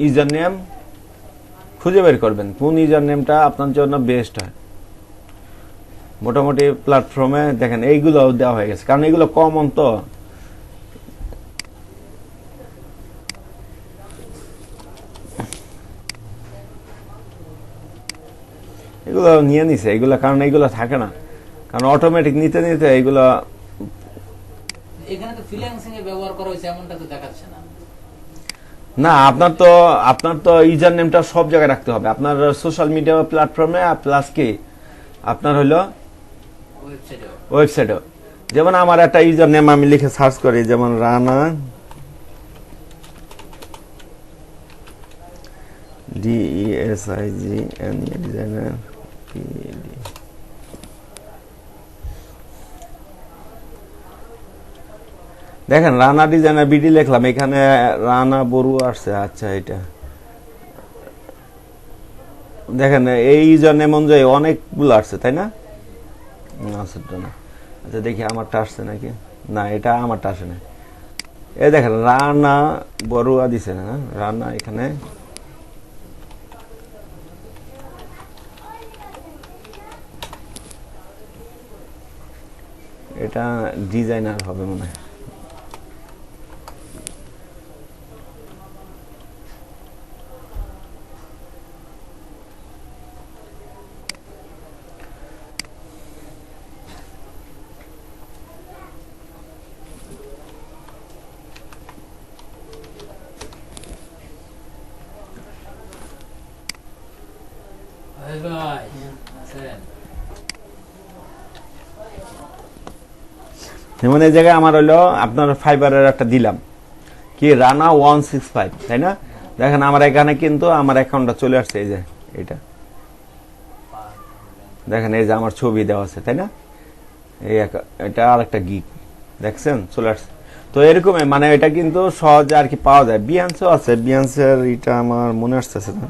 ইউজার নেম খুঁজে বের করবেন কোন ইউজার নেমটা আপনার জন্য বেস্ট হয়। মোটামুটি প্ল্যাটফর্মে দেখেন এইগুলো দেওয়া হয়ে গেছে, কারণ এগুলো কমন তো। এগুলো নিয়ে নিছে এগুলো, কারণ এইগুলো থাকে না, কারণ অটোমেটিক নিতে নিতে এইগুলো। এখানে তো ফ্রিল্যান্সিং এ ব্যবহার করা হয়েছে এমনটা তো দেখাচ্ছে না। না, আপনার তো ইউজার নেমটা সব জায়গায় রাখতে হবে, আপনার সোশ্যাল মিডিয়া প্ল্যাটফর্মে প্লাস কি আপনার হলো ওয়েবসাইটে। যেমন আমার একটা ইউজার নেম আমি লিখে সার্চ করি, যেমন রানা DESIGN ডিজাইনার PD। দেখেন রানা ডিজাইনার বিডি লিখলাম, এখানে রানা বড়ু আসছে। আচ্ছা, এটা দেখেন এই ইউজার নেম অনুযায়ী অনেকগুলো আসছে, তাই না? আচ্ছা দেখি আমারটা আসছে নাকি। না, এটা আমারটা আসে না। এই দেখেন রানা বড়ুয়া দিছে না, রানা এখানে। এটা ডিজাইনার হবে মনে হয়। ভাই আছেন? যেমন এই জায়গায় আমার হলো আপনার ফাইবারের একটা দিলাম কি রানা 165, তাই না? দেখেন আমার এখানে কিন্তু আমার অ্যাকাউন্টটা চলে আসছে, এই যে এটা দেখেন, এই যে আমার ছবি দেওয়া আছে, তাই না? এই এটা আর একটা গিগ দেখছেন চলে আসছে। তো এরকম মানে এটা কিন্তু সহজে আর কি পাওয়া যায়। বিয়ান্সও আছে, বিয়ান্সের এটা আমার মনে আসতেছে না।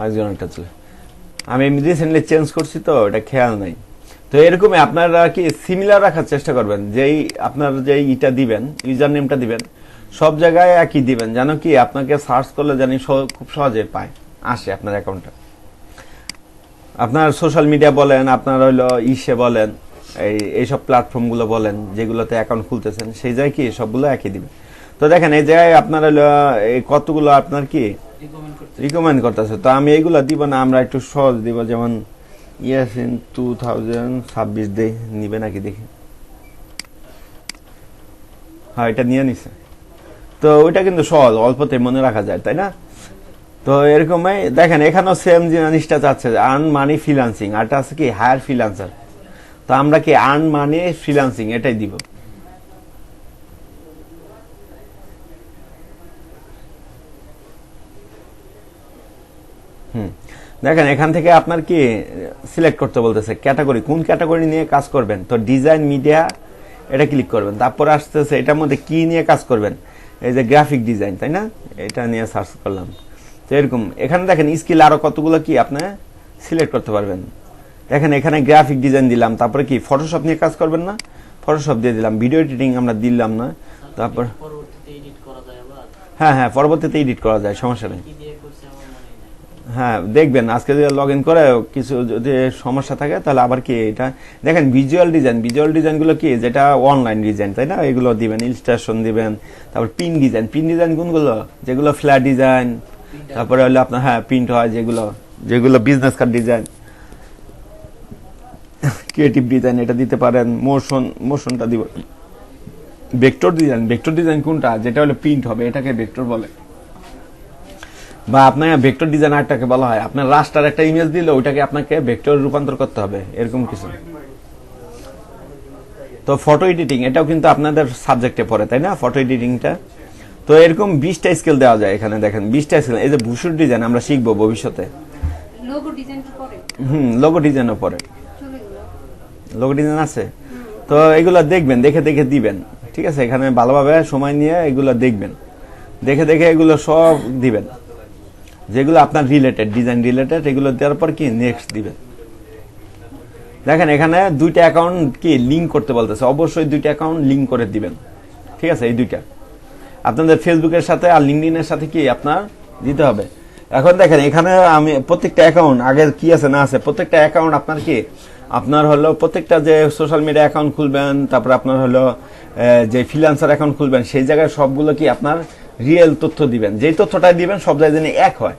আরেকজনটা চলে, আমি রিসেন্টলি চেঞ্জ করছি তো এটা খেয়াল নাই। তো এরকমই আপনারা কি সিমিলার রাখার চেষ্টা করবেন, যেই আপনার যে ইটা দিবেন ইউজার নেমটা দিবেন সব জায়গায় একই দিবেন, যেন কি আপনাকে সার্চ করলে জানি খুব সহজে পায় আসে আপনার অ্যাকাউন্টটা। আপনার সোশ্যাল মিডিয়া বলেন, আপনার হইলো ইসে বলেন, এইসব প্ল্যাটফর্মগুলো বলেন যেগুলোতে অ্যাকাউন্ট খুলতেছেন, সেই জায়গায় কি সবগুলো একই দিবেন। তো দেখেন এই জায়গায় আপনার হইলো এই কতগুলো আপনার কি রিকমেন্ড করতেছে। তো আমি এইগুলো দিব না, আমরা একটু সহজ দিব, যেমন ইয়াসিন 2026 দেই, নিবে নাকি দেখি। হ্যাঁ, এটা নিয়ে নিছে। তো ওইটা কিন্তু সহজ, অল্পতে মনে রাখা যায়, তাই না? তো এরকমই দেখেন এখানেও সেম জিনিসটা চাচ্ছে, আর্ন মানি ফ্রিল্যান্সিং, আরটা আছে কি হায়ার ফ্রিল্যান্সার। তো আমরা কি আর্ন মানি ফ্রিল্যান্সিং এটাই দিব। দেখেন এখান থেকে আপনার কি সিলেক্ট করতে বলতেছে ক্যাটাগরি, কোন ক্যাটাগরি নিয়ে কাজ করবেন। তো ডিজাইন মিডিয়া এটা ক্লিক করবেন, তারপর আসতেছে এটার মধ্যে কি নিয়ে কাজ করবেন, এই যে গ্রাফিক ডিজাইন, তাই না? এটা নিয়ে সার্চ করলাম। তো এরকম এখানে দেখেন স্কিল আরো কতগুলো কি আপনি সিলেক্ট করতে পারবেন। দেখেন এখানে গ্রাফিক ডিজাইন দিলাম, তারপরে কি ফটোশপ নিয়ে কাজ করবেন না, ফটোশপ দিয়ে দিলাম। ভিডিও এডিটিং আমরা দিলাম না, তারপর হ্যাঁ পরবর্তীতে এডিট করা যায়, সমস্যা নেই। হ্যাঁ দেখবেন আজকে যদি লগ ইন করে কিছু যদি সমস্যা থাকে তাহলে আবার কি এটা দেখেন ভিজুয়াল ডিজাইন গুলো কি যেটা অনলাইন ডিজাইন, তাই না? এগুলো দিবেন, ইলস্ট্রেশন দিবেন, তারপর পিন ডিজাইন কোনগুলো, যেগুলো ফ্ল্যাট ডিজাইন, তারপরে হলো আপনার প্রিন্ট হয় যেগুলো business card design, creative design এটা দিতে পারেন। মোশনটা দিব। ভেক্টর ডিজাইন কোনটা, যেটা হলো প্রিন্ট হবে এটাকে ভেক্টর বলে, বা আপনার ভেক্টর ডিজাইন আরটাকে বলা হয় আপনার রাস্টার একটা ইমেজ দিলে ওইটাকে আপনাকে ভেক্টর রূপান্তর করতে হবে, এরকম কিছু। তো ফটো এডিটিং এটাও কিন্তু আপনাদের সাবজেক্টে পড়ে, তাই না? ফটো এডিটিংটা তো এরকম 20টা স্কেল দেওয়া যায়। এখানে দেখেন 20টা স্কেল। এই যে ভূষুর ডিজাইন আমরা শিখবো ভবিষ্যতে। লোগো ডিজাইনও পড়ে, লোগো ডিজাইন আছে। তো এগুলো দেখবেন, দেখে দিবেন, ঠিক আছে? এখানে ভালোভাবে সময় নিয়ে এগুলো দেখবেন, দেখে এগুলো সব দিবেন। যেগুলো আপনার রিলেটেড, ডিজাইন রিলেটেড, এগুলো দেওয়ার পর কি নেক্সট দিবেন। দেখেন এখানে দুইটা অ্যাকাউন্ট কি লিঙ্ক করতে বলতেছে, অবশ্যই দুইটা অ্যাকাউন্ট লিঙ্ক করে দিবেন, ঠিক আছে। এই দুইটা আপনাদের ফেসবুকের সাথে আর লিঙ্কডইনের সাথে কি আপনার দিতে হবে। এখন দেখেন এখানে আমি প্রত্যেকটা অ্যাকাউন্ট আগে কি আছে না আছে, প্রত্যেকটা অ্যাকাউন্ট আপনার কি আপনার হলো প্রত্যেকটা যে সোশ্যাল মিডিয়া অ্যাকাউন্ট খুলবেন, তারপর আপনার হলো যে ফ্রিল্যান্সার অ্যাকাউন্ট খুলবেন, সেই জায়গায় সবগুলো কি আপনার রিয়েল তথ্য দিবেন, যেই তথ্যটাই দিবেন সব জায়গায় এক হয়।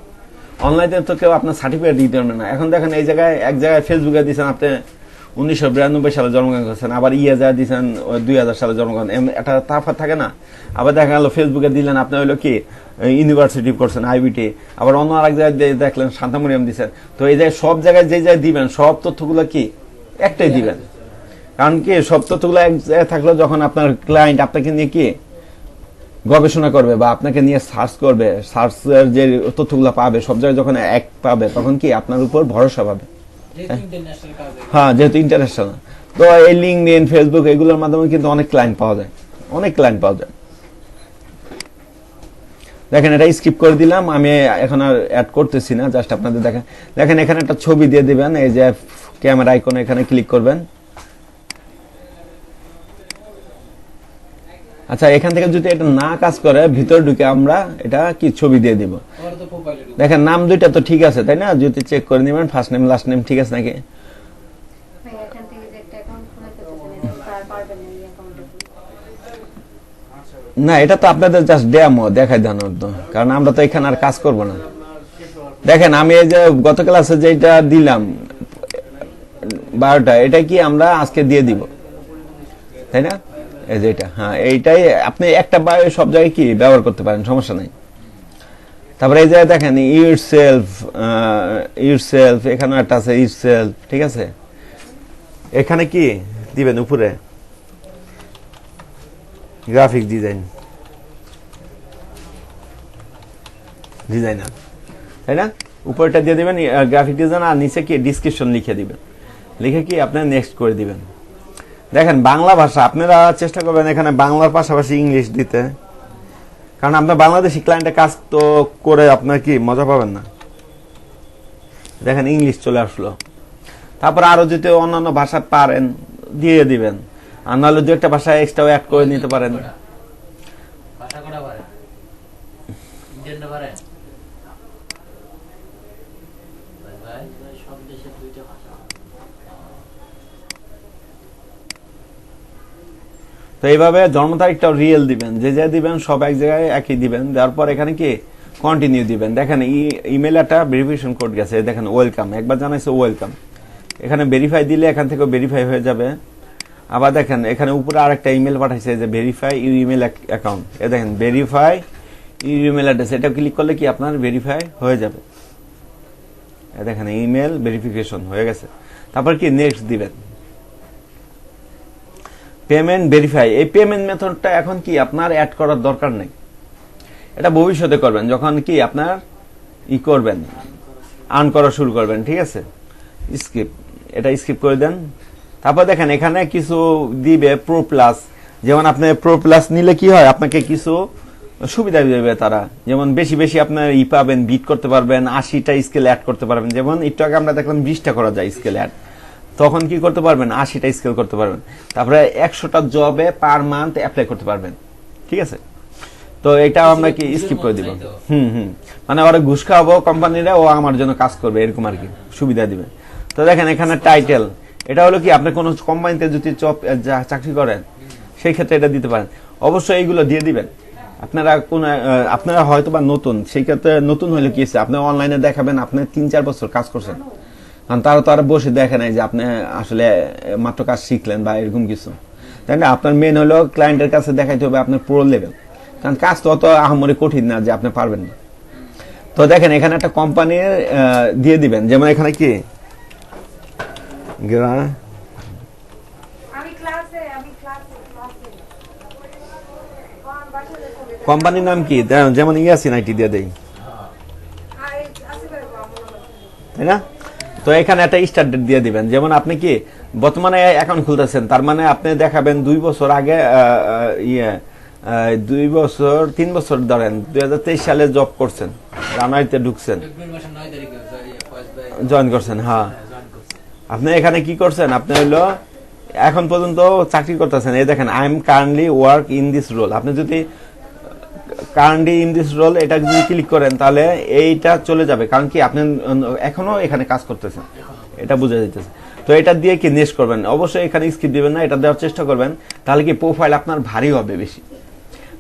অনলাইনে তো কেউ আপনার সার্টিফিকেট দিতে পারবে না। এখন দেখেন এই জায়গায় এক জায়গায় ফেসবুকে দিচ্ছেন আপনি 1992 সালে জন্মগ্রহণ করছেন, আবার যা দিচ্ছেন 2000 সালে জন্মগ্রহণ, একটা তাফাত থাকে না। আবার দেখা গেল ফেসবুকে দিলেন আপনি হইলো কি ইউনিভার্সিটি করছেন আইবিটি, আবার অন্য আরেক জায়গায় দেখলেন শান্তামরিয়াম দিচ্ছেন। তো এই জায়গায় সব জায়গায় যে জায়গায় দিবেন সব তথ্যগুলো কি একটাই দিবেন, কারণ কি সব তথ্যগুলো এক জায়গায় থাকলে যখন আপনার ক্লায়েন্ট আপনাকে নিয়ে কি গবেষণা করবে বা আপনাকে নিয়ে সার্চ করবে, সার্চের যে তথ্যগুলো পাবে সব জায়গায় যখন এক পাবে, তখন কি আপনার উপর ভরসা পাবে। হ্যাঁ, যেহেতু ইন্টারন্যাশনাল, তো এই লিঙ্কডইন, ফেসবুক এগুলোর মাধ্যমে কিন্তু অনেক ক্লায়েন্ট পাওয়া যায়, অনেক ক্লায়েন্ট পাওয়া যায়। দেখেন এটা স্কিপ করে দিলাম, আমি এখন আর অ্যাড করতেছি না, জাস্ট আপনাদের দেখেন। দেখেন এখানে একটা ছবি দিয়ে দিবেন, এই যে ক্যামেরা আইকনে এখানে ক্লিক করবেন। আচ্ছা, এখান থেকে যদি এটা না কাজ করে ভিতরে ঢুকে আমরা এটা কি ছবি দিয়ে দিব। দেখেন নাম দুইটা তো ঠিক আছে তাই না, যদি চেক করে নেবেন ফার্স্ট নেম লাস্ট নেম ঠিক আছে নাকি। না, এটা তো আপনাদের জাস্ট ডেমো দেখাই দেওয়ার তো, কারণ আমরা তো এখানে আর কাজ করব না। দেখেন আমি এই যে গত ক্লাসে যেটা দিলাম 12টা, এটা কি আমরা আজকে দিয়ে দিব তাই না, এই যে এটা। হ্যাঁ, এইটাই আপনি একটা বায়ো সব জায়গায় কি ব্যবহার করতে পারেন, সমস্যা নাই। তারপরে এই জায়গায় দেখেন ইউরসেলফ, এখানে একটা আছে ইউরসেলফ, ঠিক আছে। এখানে কি দিবেন উপরে গ্রাফিক ডিজাইনার তাই না, উপরটা দিয়ে দিবেন গ্রাফিক ডিজাইনার, আর নিচে কি ডিসক্রিপশন লিখে দিবেন, লিখে কি আপনি নেক্সট করে দিবেন। দেখেন বাংলা ভাষা আপনারা চেষ্টা করবেন এখানে বাংলার পাশাপাশি ইংলিশ দিতে, কারণ আপনার বাংলাদেশি ক্লায়েন্টের কাজ তো করে আপনার কি মজা পাবেন না। দেখেন ইংলিশ চলে আসলো, তারপর আরো যদি অন্যান্য ভাষা পারেন দিয়ে দিবেন, আর নাহলে দু একটা ভাষা এক্সট্রা অ্যাড করে নিতে পারেন। সব দেশের দুইটা ভাষা। তো এইভাবে জন্ম তারিখটাও রিয়েল দিবেন, যে যে দিবেন সব এক জায়গায় একই দিবেন, দেওয়ার পর এখানে কি কন্টিনিউ দিবেন। দেখেন ইমেল একটা ভেরিফিকেশন কোড গেছে, দেখেন ওয়েলকাম, একবার জানাইছে ওয়েলকাম, এখানে ভেরিফাই দিলে এখান থেকে ভেরিফাই হয়ে যাবে। আবার দেখেন এখানে উপরে আরেকটা ইমেল পাঠাইছে যে ভেরিফাই ইউর ইমেল অ্যাকাউন্ট, এ দেখেন ভেরিফাই ইউর ইমেল অ্যাড্রেস, এটা ক্লিক করলে কি আপনার ভেরিফাই হয়ে যাবে। দেখেন ইমেল ভেরিফিকেশন হয়ে গেছে, তারপর কি নেক্সট দিবেন। পেমেন্ট ভেরিফাই, এই পেমেন্ট মেথডটা এখন কি আপনার অ্যাড করার দরকার নেই, এটা ভবিষ্যতে করবেন যখন কি আপনার করবেন আর্ন করা শুরু করবেন, ঠিক আছে। স্কিপ, এটা স্কিপ করে দেন। তারপর দেখেন এখানে কিছু দিবে প্রো প্লাস, যেমন আপনি প্রো প্লাস নিলে কি হয় আপনাকে কিছু সুবিধা দেবে তারা, যেমন বেশি বেশি আপনার পাবেন, বিট করতে পারবেন, 80টা স্কেল অ্যাড করতে পারবেন। যেমন একটু আগে আমরা দেখলাম 20টা করা যায় স্কেল অ্যাড, তখন কি করতে পারবেন 80টা স্কেল করতে পারবেন। তারপরে 100টা জবে পার মান্থ অ্যাপ্লাই করতে পারবেন, ঠিক আছে। তো এটা আমরা কি স্কিপ করে দিব। মানে ওরা ঘুষ খাওয়াবো কোম্পানিরা, ও আমার জন্য কাজ করবে এরকম আর কি সুবিধা দিবে। তো দেখেন এখানে টাইটেল, এটা হলো কি আপনি কোন কোম্পানিতে যদি চাকরি করেন সেই ক্ষেত্রে এটা দিতে পারেন, অবশ্যই এইগুলো দিয়ে দিবেন। আপনারা হয়তো বা নতুন, সেই ক্ষেত্রে নতুন হলে কি আপনি অনলাইনে দেখাবেন আপনি 3-4 বছর কাজ করছেন, কারণ তারা তো আর বসে দেখে নাই যে আপনি আসলে মাত্র কাজ শিখলেন বা এরকম কিছু, তাই না। আপনার মেন হলো ক্লায়েন্টের কাছে দেখাইতে হবে আপনার প্রো লেভেল, কারণ কাজ তো অত আহামরি কঠিন না যে আপনি পারবেন না। তো দেখেন এখানে একটা কোম্পানির দিয়ে দিবেন, যেমন এখানে কি কোম্পানির নাম কি, যেমন ইয়াসিন আইটি দিয়ে দেই, তাই না। তো এখানে একটা স্টার্ট ডেট দিয়ে দিবেন, যেমন আপনি কি বর্তমানে অ্যাকাউন্ট খুলতেছেন, তার মানে আপনি দেখাবেন 2 বছর আগে 2 বছর 3 বছর ধরেন 2023 সালে জব করছেন, জানুয়ারিতে ঢুকছেন, ফেব্রুয়ারি মাসের 9 তারিখে ফয়েজ ভাই জয়েন করছেন। হ্যাঁ, জয়েন করছে। আপনি এখানে কি করছেন? আপনি হলো এখন পর্যন্ত চাকরি করতেছেন। এই দেখেন, I am currently work in this role. আপনি যদি কারেন্টলি ইন দিস রোল এটা যদি ক্লিক করেন তাহলে এইটা চলে যাবে, কারণ কি আপনি এখনো এখানে কাজ করতেছেন, এটা বোঝা যাইতেছে। তো এটা দিয়ে কি নেক্সট করবেন, অবশ্যই এখানে স্কিপ দিবেন না, এটা দেওয়ার চেষ্টা করবেন। তাহলে কি প্রোফাইল আপনার ভারী হবে বেশি।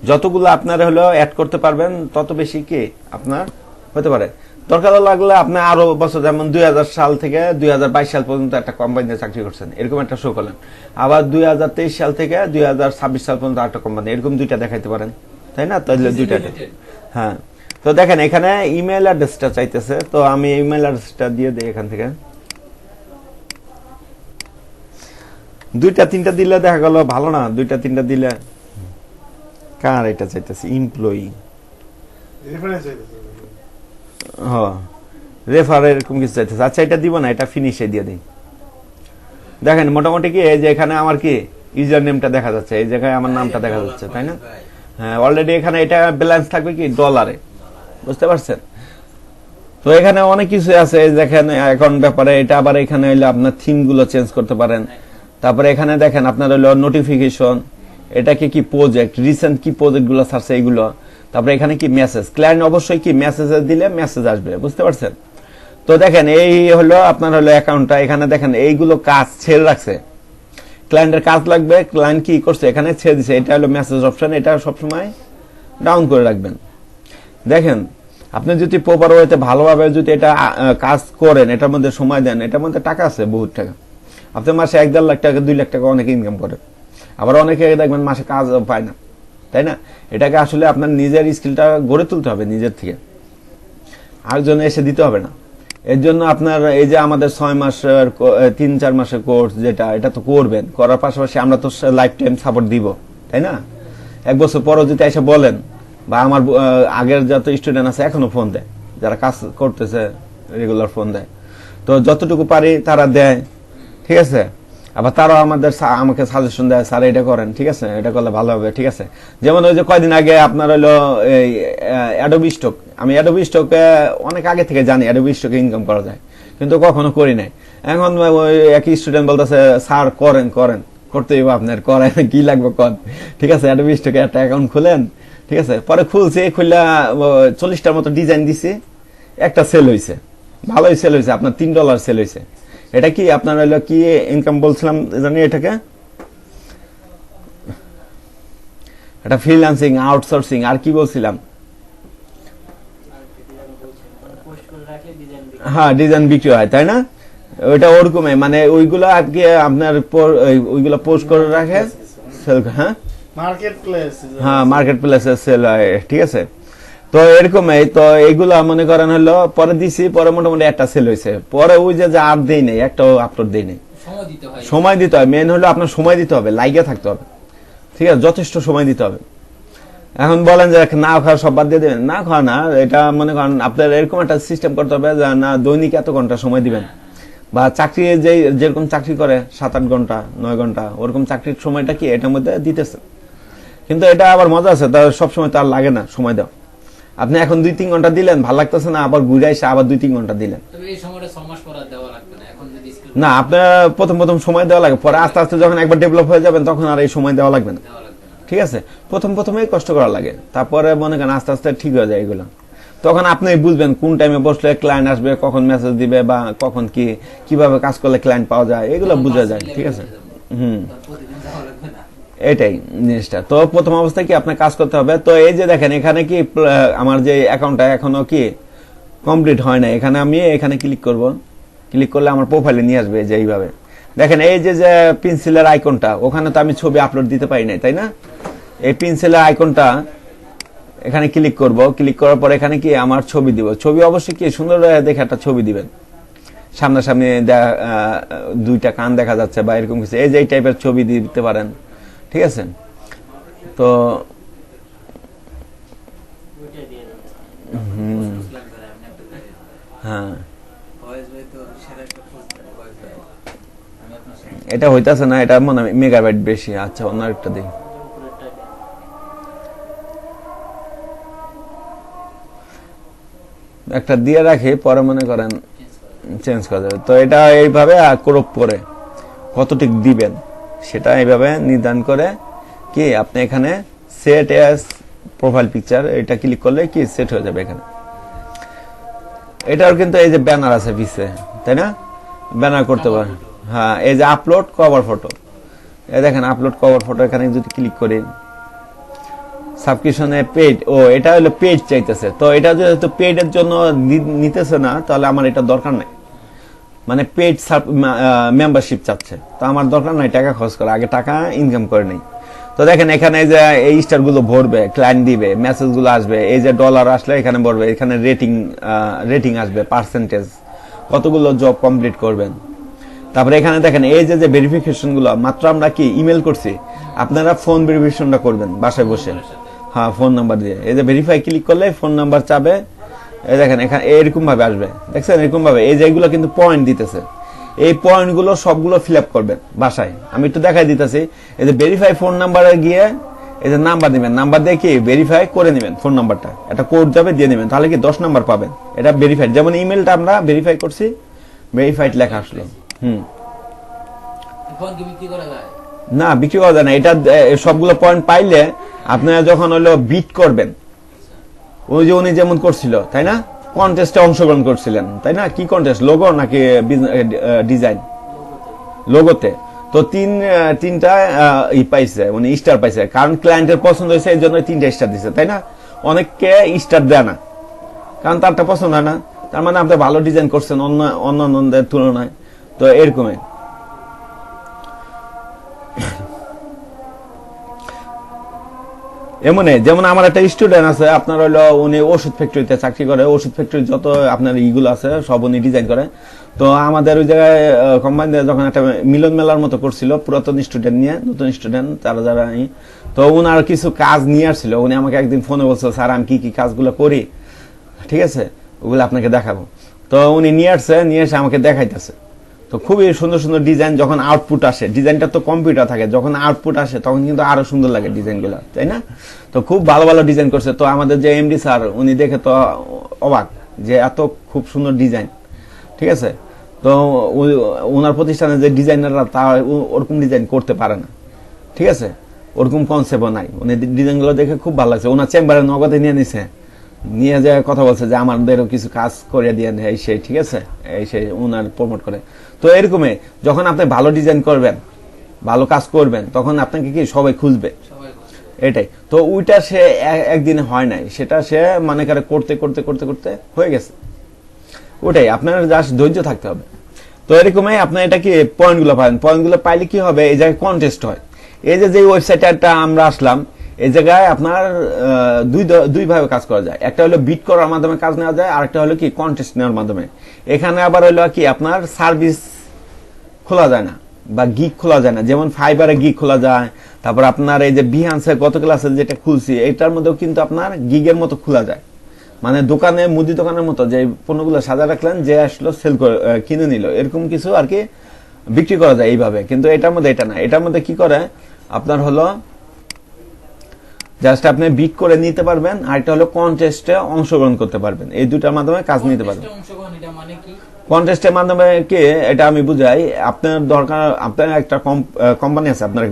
যতগুলো আপনার হলো অ্যাড করতে পারবেন তত বেশি কি আপনার হতে পারে। দরকার লাগলে আপনি আরো বছর, যেমন 2000 সাল থেকে 2022 সাল পর্যন্ত একটা কোম্পানিতে চাকরি করছেন, এরকম একটা শো করলেন। আবার 2023 সাল থেকে 2026 সাল পর্যন্ত একটা কোম্পানি, এরকম দুইটা দেখাইতে পারেন, তাই না? তাহলে দুইটা, হ্যাঁ। তো দেখেন এখানে ইমেল অ্যাড্রেসটা চাইতেছে, তো আমি ইমেল অ্যাড্রেসটা দিয়ে দিই এখান থেকে। 2-3টা দিলে দেখা গেল ভালো না, 2-3টা দিলে। কার এটা চাইতেছে? এমপ্লয়ি, রেফার, এরকম কিছু চাইতেছে। আচ্ছা, এটা দিব না, এটা ফিনিশে দিয়ে দিই। দেখেন মোটামুটি কি এই যে এখানে আমার কি ইউজার নেমটা দেখা যাচ্ছে, এই জায়গায় আমার নামটা দেখা যাচ্ছে, তাই না? হ্যাঁ, অলরেডি এখানে এটা ব্যালেন্স থাকবে কি ডলারে, বুঝতে পারছেন? তো এখানে অনেক কিছু আছে, দেখেন অ্যাকাউন্ট ব্যাপারে। এটা আবার এখানে হইলে আপনার থিম গুলো চেঞ্জ করতে পারেন। তারপরে এখানে দেখেন আপনার হলো নোটিফিকেশন, এটাকে কি প্রজেক্ট, রিসেন্ট কি প্রজেক্ট গুলো ছাড়ছে এইগুলো। তারপরে এখানে কি মেসেজ, ক্লায়েন্ট অবশ্যই কি মেসেজ দিলে মেসেজ আসবে, বুঝতে পারছেন? তো দেখেন এই হলো আপনার হলো অ্যাকাউন্টটা। এখানে দেখেন এইগুলো কাজ ছেড়ে রাখছে, ক্লায়েন্টের কাজ লাগবে, ক্লায়েন্ট কি করছে এখানে ছেড়ে দিছে। এটা হলো মেসেজ অপশন, এটা সবসময় ডাউন করে রাখবেন। দেখেন আপনি যদি প্রপার ওয়েতে ভালোভাবে যদি এটা কাজ করেন, এটার মধ্যে সময় দেন, এটার মধ্যে টাকা আছে, বহুত টাকা। আপনি মাসে 1-1.5 লাখ টাকা 2 লাখ টাকা অনেকে ইনকাম করে। আবার অনেকে দেখবেন মাসে কাজ পায় না, তাই না? এটাকে আসলে আপনার নিজের স্কিলটা গড়ে তুলতে হবে নিজের থেকে, আরেকজন এসে দিতে হবে না। এর জন্য আপনার এই যে আমাদের 6 মাসের 3-4 মাসের কোর্স, যেটা এটা তো করবেন, করার পাশাপাশি আমরা তো লাইফ টাইম সাপোর্ট দিব, তাই না? 1 বছর পরও যদি এসে বলেন, বা আমার আগের যত স্টুডেন্ট আছে এখনো ফোন দেয়, যারা কাজ করতেছে রেগুলার ফোন দেয়। তো যতটুকু পারি তারা দেয়, ঠিক আছে? আবার তারাও আমাকে সাজেশন দেয়, স্যার এটা করেন, ঠিক আছে, এটা করলে ভালো হবে, ঠিক আছে? যেমন ওই যে কয়দিন আগে আপনার হলো এই অ্যাডোবি স্টক, আমি অ্যাডোবি স্টকে অনেক আগে থেকে জানি অ্যাডোবি স্টকে ইনকাম করা যায়, কিন্তু কখনো করি নাই। এখন ওই একই স্টুডেন্ট বলতেছে, স্যার করেন করতেই আপনার, করেন কি লাগবে কর, ঠিক আছে? অ্যাডোবি স্টকে একটা অ্যাকাউন্ট খুলেন, ঠিক আছে? পরে খুলছি, খুললা 40টার মতো ডিজাইন দিছি, একটা সেল হয়েছে, ভালোই সেল হয়েছে, আপনার $3 সেল হয়েছে। এটা কি আপনার হলো কি ইনকাম বলছিলাম জানি, এটাকে এটা ফ্রিল্যান্সিং, আউটসোর্সিং, আর কি বলছিলাম? হ্যাঁ, ডিজাইন বিক্রি হয়, তাই না? ওইটা ওরকমই, মানে ওইগুলো আজকে আপনার ওইগুলো পোস্ট করে রাখে, সেল, হ্যাঁ মার্কেট প্লেসে সেল হয়, ঠিক আছে? তো এরকমই। তো এইগুলা মনে করেন হলো পরে দিছি, পরে মোটামুটি একটা সেল হয়েছে, পরে ওই যে আর দেই নেই, একটাও আপলোড দেই নেই। সময় দিতে হয়, মেন হলো আপনার সময় দিতে হবে, লাইগে থাকতে হবে, ঠিক আছে? যথেষ্ট সময় দিতে হবে। এখন বলেন যে না খাওয়া সব বাদ দিয়ে দেবেন, না খাওয়া না, এটা মনে করেন আপনার এরকম একটা সিস্টেম করতে হবে যে না দৈনিক এত ঘন্টা সময় দিবেন, বা চাকরি যেরকম চাকরি করে 7-8 ঘন্টা 9 ঘন্টা, ওরকম চাকরির সময়টা কি এটার মধ্যে দিতেছে। কিন্তু এটা আবার মজা আছে, তার সবসময় তার লাগে না সময় দেওয়া। আপনি এখন 2-3 ঘন্টা দিলেন, ভালো লাগতেছে না, আবার ঘুরে এসে আবার 2-3 ঘন্টা দিলেন, না আপনার প্রথম সময় দেওয়া লাগে, পরে আস্তে আস্তে যখন একবার ডেভেলপ হয়ে যাবেন তখন আর এই সময় দেওয়া লাগবে না, ঠিক আছে? প্রথমেই কষ্ট করা লাগে, তারপরে মনে করেন আস্তে আস্তে ঠিক হয়ে যায় এগুলো। তখন আপনি বুঝবেন কোন টাইমে বসলে ক্লায়েন্ট আসবে, কখন মেসেজ দিবে, বা কখন কিভাবে কাজ করলে ক্লায়েন্ট পাওয়া যায়, এগুলো বোঝা যায়, ঠিক আছে? এটাই জিনিসটা। তো প্রথম অবস্থায় কি আপনার কাজ করতে হবে। তো এই যে দেখেন এখানে কি আমার যে অ্যাকাউন্টটা এখনো কি কমপ্লিট হয় না, এখানে আমি এখানে ক্লিক করব, ক্লিক করলে আমার প্রোফাইলে নিয়ে আসবে যে এইভাবে। দেখেন এই যে পেন্সিলের আইকনটা, ওখানে তো আমি ছবি আপলোড দিতে পারি নাই, তাই না? এই পেন্সিলের আইকনটা এখানে ক্লিক করব, ক্লিক করার পর এখানে কি আমার ছবি দিব, ছবি অবশ্যই কি সুন্দর দেখে একটা ছবি দিবেন, সামনাসামনি 2টা কান দেখা যাচ্ছে বা এরকম কিছু, এই যে এই টাইপের ছবি দিতে পারেন, ঠিক আছে? তো হ্যাঁ, এটা হইতাছে না, এটা মনে হয় মেগাবাইট বেশি। আচ্ছা, অন্য একটা দিই, একটা দিয়ে রাখি, পরে মনে করেন চেঞ্জ করা যাবে। তো এটা এইভাবে ক্রপ করে কতটুক দিবেন সেটা এইভাবে নির্ধারণ করে কি আপনি এখানে সেট অ্যাজ প্রোফাইল পিকচার এটা ক্লিক করলে কি সেট হয়ে যাবে। এখানে এটাও কিন্তু এই যে ব্যানার আছে পিছে, তাই না? ব্যানার করতে পারেন। হ্যাঁ, এই যে আপলোড কভার ফটো, এই দেখেন আপলোড কভার ফটো, এখানে যদি ক্লিক করি সাবস্ক্রিপশনে পেড, ও এটা হলো পেড চাইতেছে। তো এটা যেহেতু পেডের জন্য নিতেছে না, তাহলে আমার এটা দরকার নাই, মানে পেড মেম্বারশিপ চাচ্ছে। তো আমার দরকার নাই টাকা খরচ করা, আগে টাকা ইনকাম করে নেই। তো দেখেন এখানে যে এই স্টার গুলো ভরবে, ক্লায়েন্ট দিবে, মেসেজ গুলো আসবে, এই যে ডলার আসলে এখানে ভরবে, এখানে রেটিং আসবে, পার্সেন্টেজ, কতগুলো জব কমপ্লিট করবেন। তারপরে এখানে দেখেন এই যে ভেরিফিকেশন গুলো মাত্র আমরা কি ইমেল করছি, আপনারা ফোন ভেরিফিকেশনটা করবেন বাসায় বসে। হ্যাঁ, ফোন নাম্বার দিয়ে এই যে ভেরিফাই ক্লিক করলে ফোন নাম্বার চাবে, এই দেখেন এখানে এরকম ভাবে আসবে, দেখছেন এরকম ভাবে। এই যে এগুলো কিন্তু পয়েন্ট দিতেছে, এই পয়েন্ট গুলো সবগুলো ফিল আপ করবেন বাসায়। আমি একটু দেখাই দিতেছি। এই যে ভেরিফাই ফোন নাম্বারে গিয়ে এই যে নাম্বার দিবেন, নাম্বার দিয়ে কি ভেরিফাই করে নেবেন ফোন নাম্বারটা, একটা কোড যাবে দিয়ে নেবেন, তাহলে কি 10 নাম্বার পাবেন। এটা ভেরিফাইড, যেমন ইমেলটা আমরা ভেরিফাই করছি, ভেরিফাইড লেখা আসলো। ফোন কি বিক্রি করা যায়? না, বিক্রি করা যায় না। এটা সবগুলো পয়েন্ট পাইলে আপনারা যখন হলো বিট করবেন, ওই যে উনি যেমন করছিল, তাই না? কন্টেস্টে অংশগ্রহণ করছিলেন, তাই না? কি কন্টেস্ট, লোগো নাকি ডিজাইন? লোগোতে। তো তিনটা পাইছে, উনি স্টার পাইছে, কারণ ক্লায়েন্টের পছন্দ হয়েছে, এই জন্য 3টা স্টার দিছে, তাই না? অনেককে স্টার দেয় না, কারণ তারটা পছন্দ হয় না। তার মানে আপনি ভালো ডিজাইন করছেন অন্যদের তুলনায়। তো এরকমই এমনই, যেমন আমার একটা স্টুডেন্ট আছে, আপনার হলো উনি ওষুধ ফ্যাক্টরিতে চাকরি করে, ওষুধ ফ্যাক্টরি যত আপনার ইগুলো আছে সব উনি ডিজাইন করে। তো আমাদের ওই জায়গায় কোম্পানিতে যখন একটা মিলন মেলার মতো করছিল পুরাতন স্টুডেন্ট নিয়ে, নতুন স্টুডেন্ট যারা তো উনার কিছু কাজ নিয়ে আসছিল। উনি আমাকে একদিন ফোনে বলছিল, স্যার আমি কি কাজগুলো করি, ঠিক আছে, ওগুলো আপনাকে দেখাবো। তো উনি নিয়ে এসে আমাকে দেখাইতেছে। তো খুবই সুন্দর সুন্দর ডিজাইন, যখন আউটপুট আসে, ডিজাইনটা তো কম্পিউটার থাকে, যখন আউটপুট আসে তখন কিন্তু আরো সুন্দর লাগে ডিজাইনগুলো, তাই না? তো খুব ভালো ভালো ডিজাইন করছে। তো আমাদের যে এমডি স্যার, উনি দেখে তো অবাক যে এত খুব সুন্দর ডিজাইন, ঠিক আছে। তো ওনার প্রতিষ্ঠানে যে ডিজাইনাররা তা ওরকম ডিজাইন করতে পারে না, ঠিক আছে, ওরকম কনসেপ্টও নাই। উনি ডিজাইনগুলো দেখে খুব ভালো লাগছে। ওনার চেম্বারে নগদে নিয়ে যে কথা বলছে যে আমাদেরও কিছু কাজ করে দিয়ে এই সেই, ঠিক আছে, এই সেই উনার প্রমোট করে। তো এরকমই যখন আপনি ভালো ডিজাইন করবেন, ভালো কাজ করবেন, তখন আপনাকে কি সবাই খুঁজবে, এটাই। তো ওইটা সে একদিনে হয় নাই, সেটা সে মানে করতে করতে করতে করতে হয়ে গেছে। ওটাই, আপনার জাস্ট ধৈর্য থাকতে হবে। তো এরকমই আপনার এটা কি পয়েন্টগুলো পাবেন। পয়েন্টগুলো পাইলে কি হবে, এই জায়গায় কন্টেস্ট হয়। এই যে ওয়েবসাইটটা আমরা আসলাম, এই জায়গায় আপনার দুই ভাবে কাজ করা যায়। একটা হলো বিট করার মাধ্যমে কাজ নেওয়া যায়, আর একটা হলো কি কন্টেস্ট নেওয়ার মাধ্যমে। এখানে আবার হলো কি আপনার সার্ভিস খোলা যায় না বা গিগ খোলা যায় না, যেমন ফাইবারে গিগ খোলা যায়। তারপর আপনার এই যে বিহান্সে গত ক্লাসে যেটা খুলছি, এটার মধ্যেও কিন্তু আপনার গিগের মতো খোলা যায়, মানে দোকানে মুদি দোকানের মতো যে পণ্যগুলো সাজা রাখলেন, যে আসলো সেল করে কিনে নিল, এরকম কিছু আর কি বিক্রি করা যায় এইভাবে। কিন্তু এটার মধ্যে এটা না। এটার মধ্যে কি করে আপনার হলো জাস্ট আপনি বিট করে নিতে পারবেন, আর এটা হলো কন্টেস্টে অংশগ্রহণ করতে পারবেন। এই দুটার মাধ্যমে কাজ নিতে পারবেন। কন্টেস্টের মাধ্যমে কি এটা আমি বুঝাই, আপনার দরকার, আপনার একটা কোম্পানি আছে, আপনার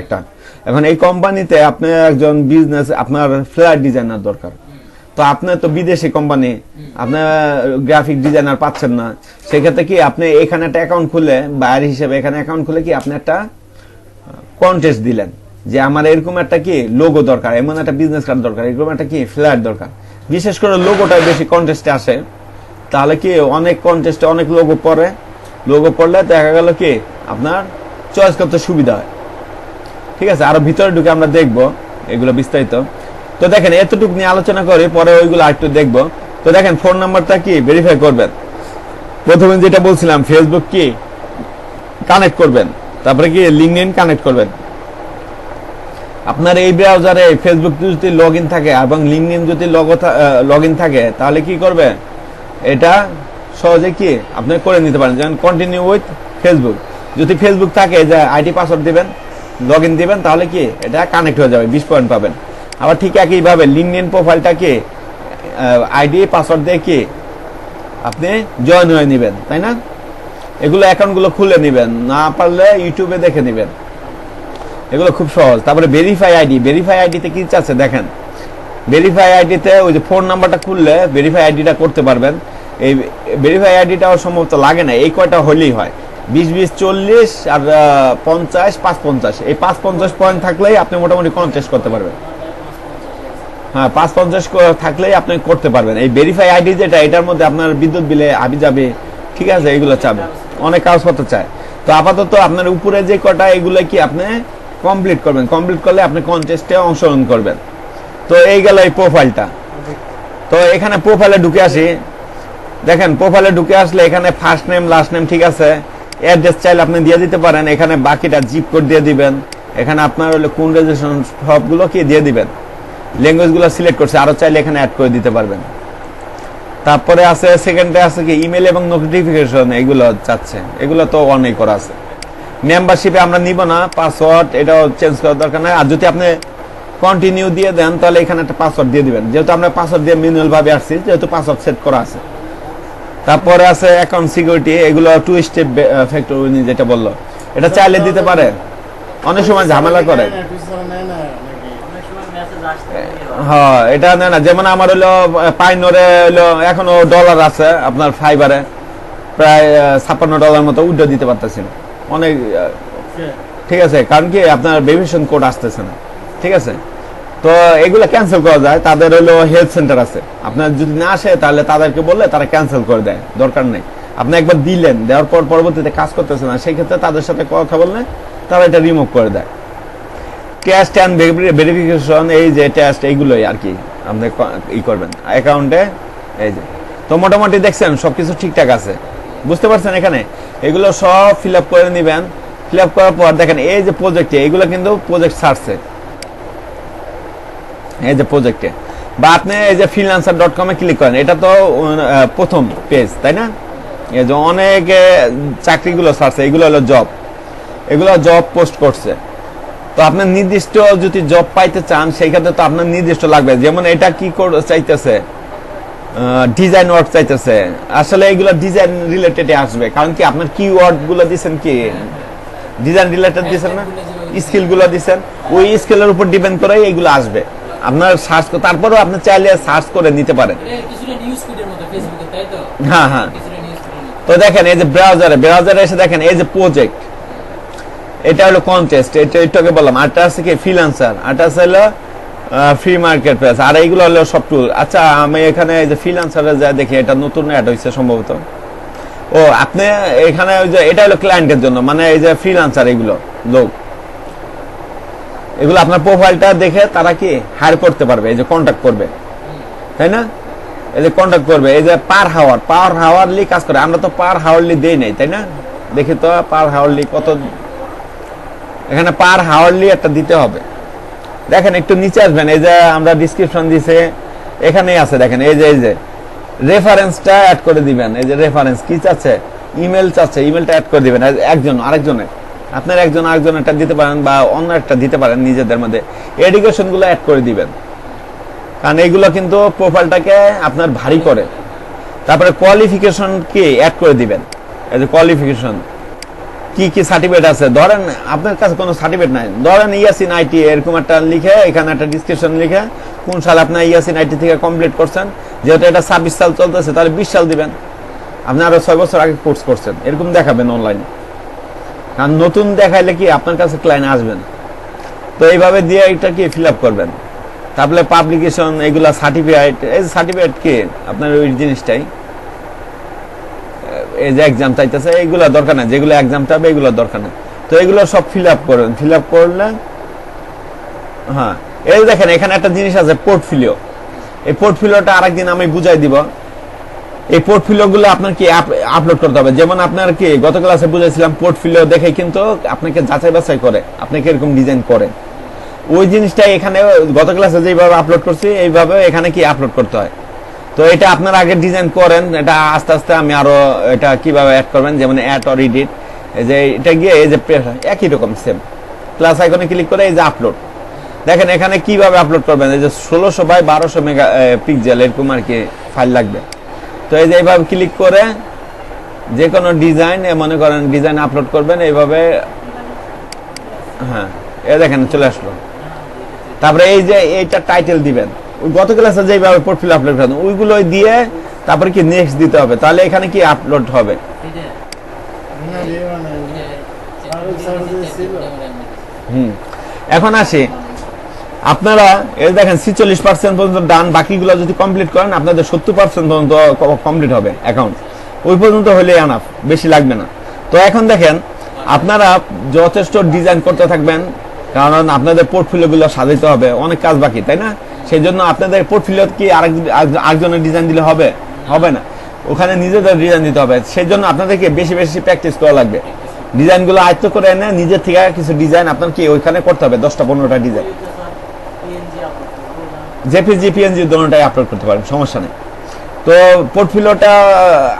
একটা এখন এই কোম্পানিতে আপনি একজন বিজনেস, আপনার ফ্ল্যাট ডিজাইনার দরকার। তো আপনি তো বিদেশি কোম্পানি, আপনার গ্রাফিক ডিজাইনার পাচ্ছেন না, সেক্ষেত্রে কি আপনি এখানে একটা অ্যাকাউন্ট খুলে, বাইরে হিসেবে এখানে অ্যাকাউন্ট খুলে কি আপনি একটা কন্টেস্ট দিলেন যে আমার এরকম একটা কি লোগো দরকার, এমন একটা বিজনেস কার্ড দরকার, এরকম একটা কি ফ্ল্যাট দরকার। বিশেষ করে লোগোটা বেশি কন্টেস্টে আসে, তাহলে কি অনেক কন্টেস্টে অনেক লোগো পড়লে দেখা গেল কি আপনার চয়েস করতে সুবিধা হয়, ঠিক আছে। আরো ভিতরে ঢুকে আমরা দেখবো এগুলো বিস্তারিত। তো দেখেন এতটুকু নিয়ে আলোচনা করি, পরে ওইগুলো আরেকটু দেখবো। তো দেখেন ফোন নাম্বারটা কি ভেরিফাই করবেন। প্রথমে যেটা বলছিলাম, ফেসবুক কি কানেক্ট করবেন, তারপরে কি লিঙ্কডইন কানেক্ট করবেন। আপনার এই ব্রাউজারে ফেসবুক যদি লগ ইন থাকে এবং লিঙ্কডইন যদি লগ ইন থাকে, তাহলে কি করবে, এটা সহজে কি আপনি করে নিতে পারেন। যেমন কন্টিনিউ উইথ ফেসবুক, যদি ফেসবুক থাকে যে আইডি পাসওয়ার্ড দিবেন, লগ ইন দিবেন, তাহলে কি এটা কানেক্ট হয়ে যাবে, 20 পয়েন্ট পাবেন। আবার ঠিক একইভাবে লিঙ্কডইন প্রোফাইলটাকে আইডি পাসওয়ার্ড দিয়ে কি আপনি জয়েন হয়ে নেবেন, তাই না? এগুলো অ্যাকাউন্টগুলো খুলে নেবেন, না পারলে ইউটিউবে দেখে নেবেন, এগুলো খুব সহজ। তারপরে ভেরিফাই আইডি, ভেরিফাই আইডিতে কি চাচ্ছে দেখেন, ভেরিফাই আইডিতে ওই যে ফোন নাম্বারটা খুললে ভেরিফাই আইডিটা করতে পারবেন। এই ভেরিফাই আইডিটাও সম্ভবত লাগে না, এই কয়টা হলেই হয়, 20 40 আর 50 550, এই 550 পয়েন্ট থাকলেই আপনি মোটামুটি কন্টেস্ট করতে পারবেন। হ্যাঁ, 550 থাকলেই আপনি করতে পারবেন। এই ভেরিফাই আইডি যেটা, এটার মধ্যে আপনার বিদ্যুৎ বিলে আবি যাবে, ঠিক আছে, এগুলো চাবে, অনেক কাগজপত্র চায়। তো আপাতত আপনার উপরে যে কটা এগুলো কি আপনি কমপ্লিট করবেন, কমপ্লিট করলে আপনি কন্টেস্টে অংশগ্রহণ করবেন। তো এই গেল এই প্রোফাইলটা। তো এখানে প্রোফাইলে ঢুকে আসি, দেখেন প্রোফাইলে ঢুকে আসলে এখানে ফার্স্ট নেম লাস্ট নেম, ঠিক আছে, অ্যাড্রেস চাইলে আপনি দিয়ে দিতে পারেন, এখানে বাকিটা জিপ কোড দিয়ে দিবেন, এখানে আপনার হলো কোন রেজিস্ট্রেশন সবগুলো কি দিয়ে দিবেন, ল্যাঙ্গুয়েজগুলো সিলেক্ট করছে, আরো চাইলে এখানে অ্যাড করে দিতে পারবেন। তারপরে আছে সেকেন্ডে আছে কি ইমেল এবং নোটিফিকেশন, এগুলো চাচ্ছে, এগুলো তো অনেক করা আছে। মেম্বারশিপে আমরা নিব না, পাসওয়ার্ড এটাও চেঞ্জ করার দরকার নাই। আর যদি আপনি কন্টিনিউ দিয়ে দেন তাহলে এখানে একটা পাসওয়ার্ড দিয়ে দিবেন, যেহেতু আমরা পাসওয়ার্ড দিয়ে ম্যানুয়াল ভাবে আসছি, যেহেতু পাসওয়ার্ড সেট করা আছে। তারপরে আছে অ্যাকাউন্ট সিকিউরিটি, এগুলো 2 স্টেপ ফ্যাক্টর, উনি যেটা বললো এটা চাইলে দিতে পারে, অনেক সময় ঝামেলা করে। অনেক সময় মেসেজ আসতে হ্যাঁ, এটা নেয় না, যেমন আমার হলো পাইনরে হলো এখনো ডলার আছে আপনার ফাইবারে, প্রায় $56 মতো উইথড্র দিতে পারতেছি না, অনেক ঠিক আছে, কারণ কি আপনার ভেরিফিকেশন কোড আসতেছে না, ঠিক আছে। তো এগুলো ক্যান্সেল করা যায়, তাদের হলো হেল্প সেন্টার আছে, আপনার যদি না আসে তাহলে তাদেরকে বললে তারা ক্যান্সেল করে দেয়, দরকার নেই। আপনি একবার দিলেন, দেওয়ার পর পরবর্তীতে কাজ করতেছে না, সেই ক্ষেত্রে তাদের সাথে কথা বললে তারা এটা রিমুভ করে দেয়। টেস্ট অ্যান্ড ভেরিফিকেশন, এই যে টেস্ট, এইগুলোই আর কি আপনি ই করবেন অ্যাকাউন্টে। এই যে তো মোটামুটি দেখছেন সবকিছু ঠিকঠাক আছে, বুঝতে পারছেন? এখানে এগুলো সব ফিল আপ করে নেবেন, ফিল আপ করার পর দেখেন এই যে প্রজেক্টে, এগুলো কিন্তু প্রজেক্ট সার্চে, এই যে প্রজেক্টে, বা আপনি এই যে freelancer.com এ ক্লিক করেন, এটা তো প্রথম পেজ, তাই না? এই যে অনেক চাকরিগুলো সার্চে, এগুলো হলো জব, এগুলো জব পোস্ট করছে। তো আপনার নির্দিষ্ট যদি জব পাইতে চান সেই ক্ষেত্রে তো আপনার নির্দিষ্ট লাগবে, যেমন এটা কি চাইতেছে, ডিজাইন ওয়ার্ক চাইতেছে, আসলে এগুলো ডিজাইন রিলেটেড আসবে, কারণ কি আপনার কিওয়ার্ড গুলো দিচ্ছেন কি ডিজাইন রিলেটেড দিচ্ছেন না, স্কিল গুলো দিচ্ছেন, ওই স্কিলের উপর ডিপেন্ড করে এইগুলো আসবে। আপনার সার্চ, তারপরেও আপনি চাইলে সার্চ করে নিতে পারেন। হ্যাঁ হ্যাঁ, তো দেখেন এই যে ব্রাউজারে এসে দেখেন এই যে প্রজেক্ট, এটা হলো কন্টেস্ট, এটা একটু বললাম, আরটা আছে কি ফ্রিল্যান্সার, আরটা আছে হলো ফ্রি মার্কেট প্লেস, আর এইগুলো হলো সব টুল। আচ্ছা, আমি এখানে এই যে ফ্রিল্যান্সারে যা দেখি, এটা নতুন অ্যাড হয়েছে সম্ভবত। ও, আপনি এখানে ওই যে এটা হলো ক্লায়েন্টের জন্য, মানে এই যে ফ্রিল্যান্সার, এগুলো লোক, এগুলো আপনার প্রোফাইলটা দেখে তারা কি হায়ার করতে পারবে, এই যে কন্ট্যাক্ট করবে, তাই না? এই যে কন্ট্যাক্ট করবে, এই যে পার হাওয়ারলি কাজ করে, আমরা তো পার হাওয়ারলি দেই নাই, তাই না? দেখি তো পার হাওয়ারলি কত, এখানে পার হাওয়ারলি একটা দিতে হবে। দেখেন একটু নিচে আসবেন, এই যে আমরা ডিসক্রিপশন দিছে এখানেই আছে, দেখেন এই যে রেফারেন্সটা অ্যাড করে দিবেন। এই যে রেফারেন্স কি চাচ্ছে, ইমেল চাচ্ছে, ইমেলটা অ্যাড করে দিবেন, একজন আরেকজনের, আপনার একজন আরেকজনেরটা দিতে পারেন বা অন্য একটা দিতে পারেন, নিজেদের মধ্যে এডুকেশন গুলো অ্যাড করে দিবেন, কারণ এইগুলো কিন্তু প্রোফাইলটাকে আপনার ভারী করে। তারপরে কোয়ালিফিকেশন কি অ্যাড করে দিবেন, এই যে কোয়ালিফিকেশন কি কি সার্টিফিকেট আছে, ধরেন আপনার কাছে কোনো সার্টিফিকেট নাই, ধরেন ইয়াসিন আইটি এরকম একটা লিখে, এখানে একটা ডিসক্রিপশন লিখে কোন সালে আপনার ইয়াসিন আইটি থেকে কমপ্লিট করছেন, যেহেতু এটা 26 সাল চলতেছে তাহলে 20 সাল দিবেন, আপনি আরো 6 বছর আগে কোর্স করছেন, এরকম দেখাবেন অনলাইনে, কারণ নতুন দেখাইলে কি আপনার কাছে ক্লায়েন্ট আসবেন। তো এইভাবে দিয়ে এটা কি ফিল আপ করবেন। তারপরে পাবলিকেশন, এগুলা সার্টিফিকেট, এই সার্টিফিকেট কি আপনার ওই জিনিসটাই, এই যে এক্সাম চাইতেছে, এইগুলো দরকার না, যেগুলো এক্সাম চাবে এগুলো দরকার না। তো এগুলো সব ফিল আপ করবেন, ফিল আপ করলে হ্যাঁ, এই দেখেন এখানে একটা জিনিস আছে পোর্টফোলিও, এই পোর্টফোলিওটা আরেকদিন আমি বুঝাই দিব। এই পোর্টফোলিও গুলো আপনার কি আপলোড করতে হবে, যেমন আপনার কি গত ক্লাসে বুঝাইছিলাম, পোর্টফোলিও দেখে কিন্তু আপনাকে যাচাই বাছাই করে আপনি কিরকম ডিজাইন করেন, ওই জিনিসটা এখানে গত ক্লাসে যেভাবে আপলোড করছি এইভাবে এখানে কি আপলোড করতে হয়। তো এটা আপনার আগে ডিজাইন করেন, এটা আস্তে আস্তে আমি আরো এটা কিভাবে অ্যাড করবেন, যেমন অ্যাড অর এডিট, এই যে এটা গিয়ে এই যে একই রকম সেম প্লাস আইকনে ক্লিক করে এই যে আপলোড, দেখেন এখানে কিভাবে আপলোড করবেন, এই যে 1600 বাই 1200 মেগা পিক্সেল এরকম আর কি ফাইল লাগবে। তো এই যে এইভাবে ক্লিক করে যে কোনো ডিজাইন মনে করেন ডিজাইন আপলোড করবেন এইভাবে। হ্যাঁ, এই দেখেন চলে আসলো। তারপরে এই যে এইটা টাইটেল দিবেন, ওই গত ক্লাসে যেভাবে পোর্টফোলিও আপলোড করেন ওইগুলো দিয়ে তারপরে কি নেক্সট দিতে হবে, তাহলে এখানে কি আপলোড হবে। এখন আসি, আপনারা এই দেখেন 46% পর্যন্ত ডান, বাকিগুলো যদি কমপ্লিট করেন আপনাদের 70% পর্যন্ত কমপ্লিট হবে অ্যাকাউন্ট। ওই পর্যন্ত হলে আনাফ, বেশি লাগবে না। তো এখন দেখেন আপনারা যথেষ্ট ডিজাইন করতে থাকবেন, কারণ আপনাদের পোর্টফোলিওগুলো সাজাইতে হবে, অনেক কাজ বাকি, তাই না? সেই জন্য আপনাদের পোর্টফোলিও কি আরেকজনের ডিজাইন দিলে হবে? হবে না, ওখানে নিজেদের ডিজাইন দিতে হবে। সেই জন্য আপনাদেরকে বেশি বেশি প্র্যাকটিস করা লাগবে। ডিজাইনগুলো আয়ত্ত করে এনে নিজের থেকে কিছু ডিজাইন আপনার কি ওইখানে করতে হবে, 10-15টা ডিজাইন। জেপিজি পিএনজি দুটোটাই আপলোড করতে পারেন, সমস্যা নেই। তো পোর্টফোলিওটা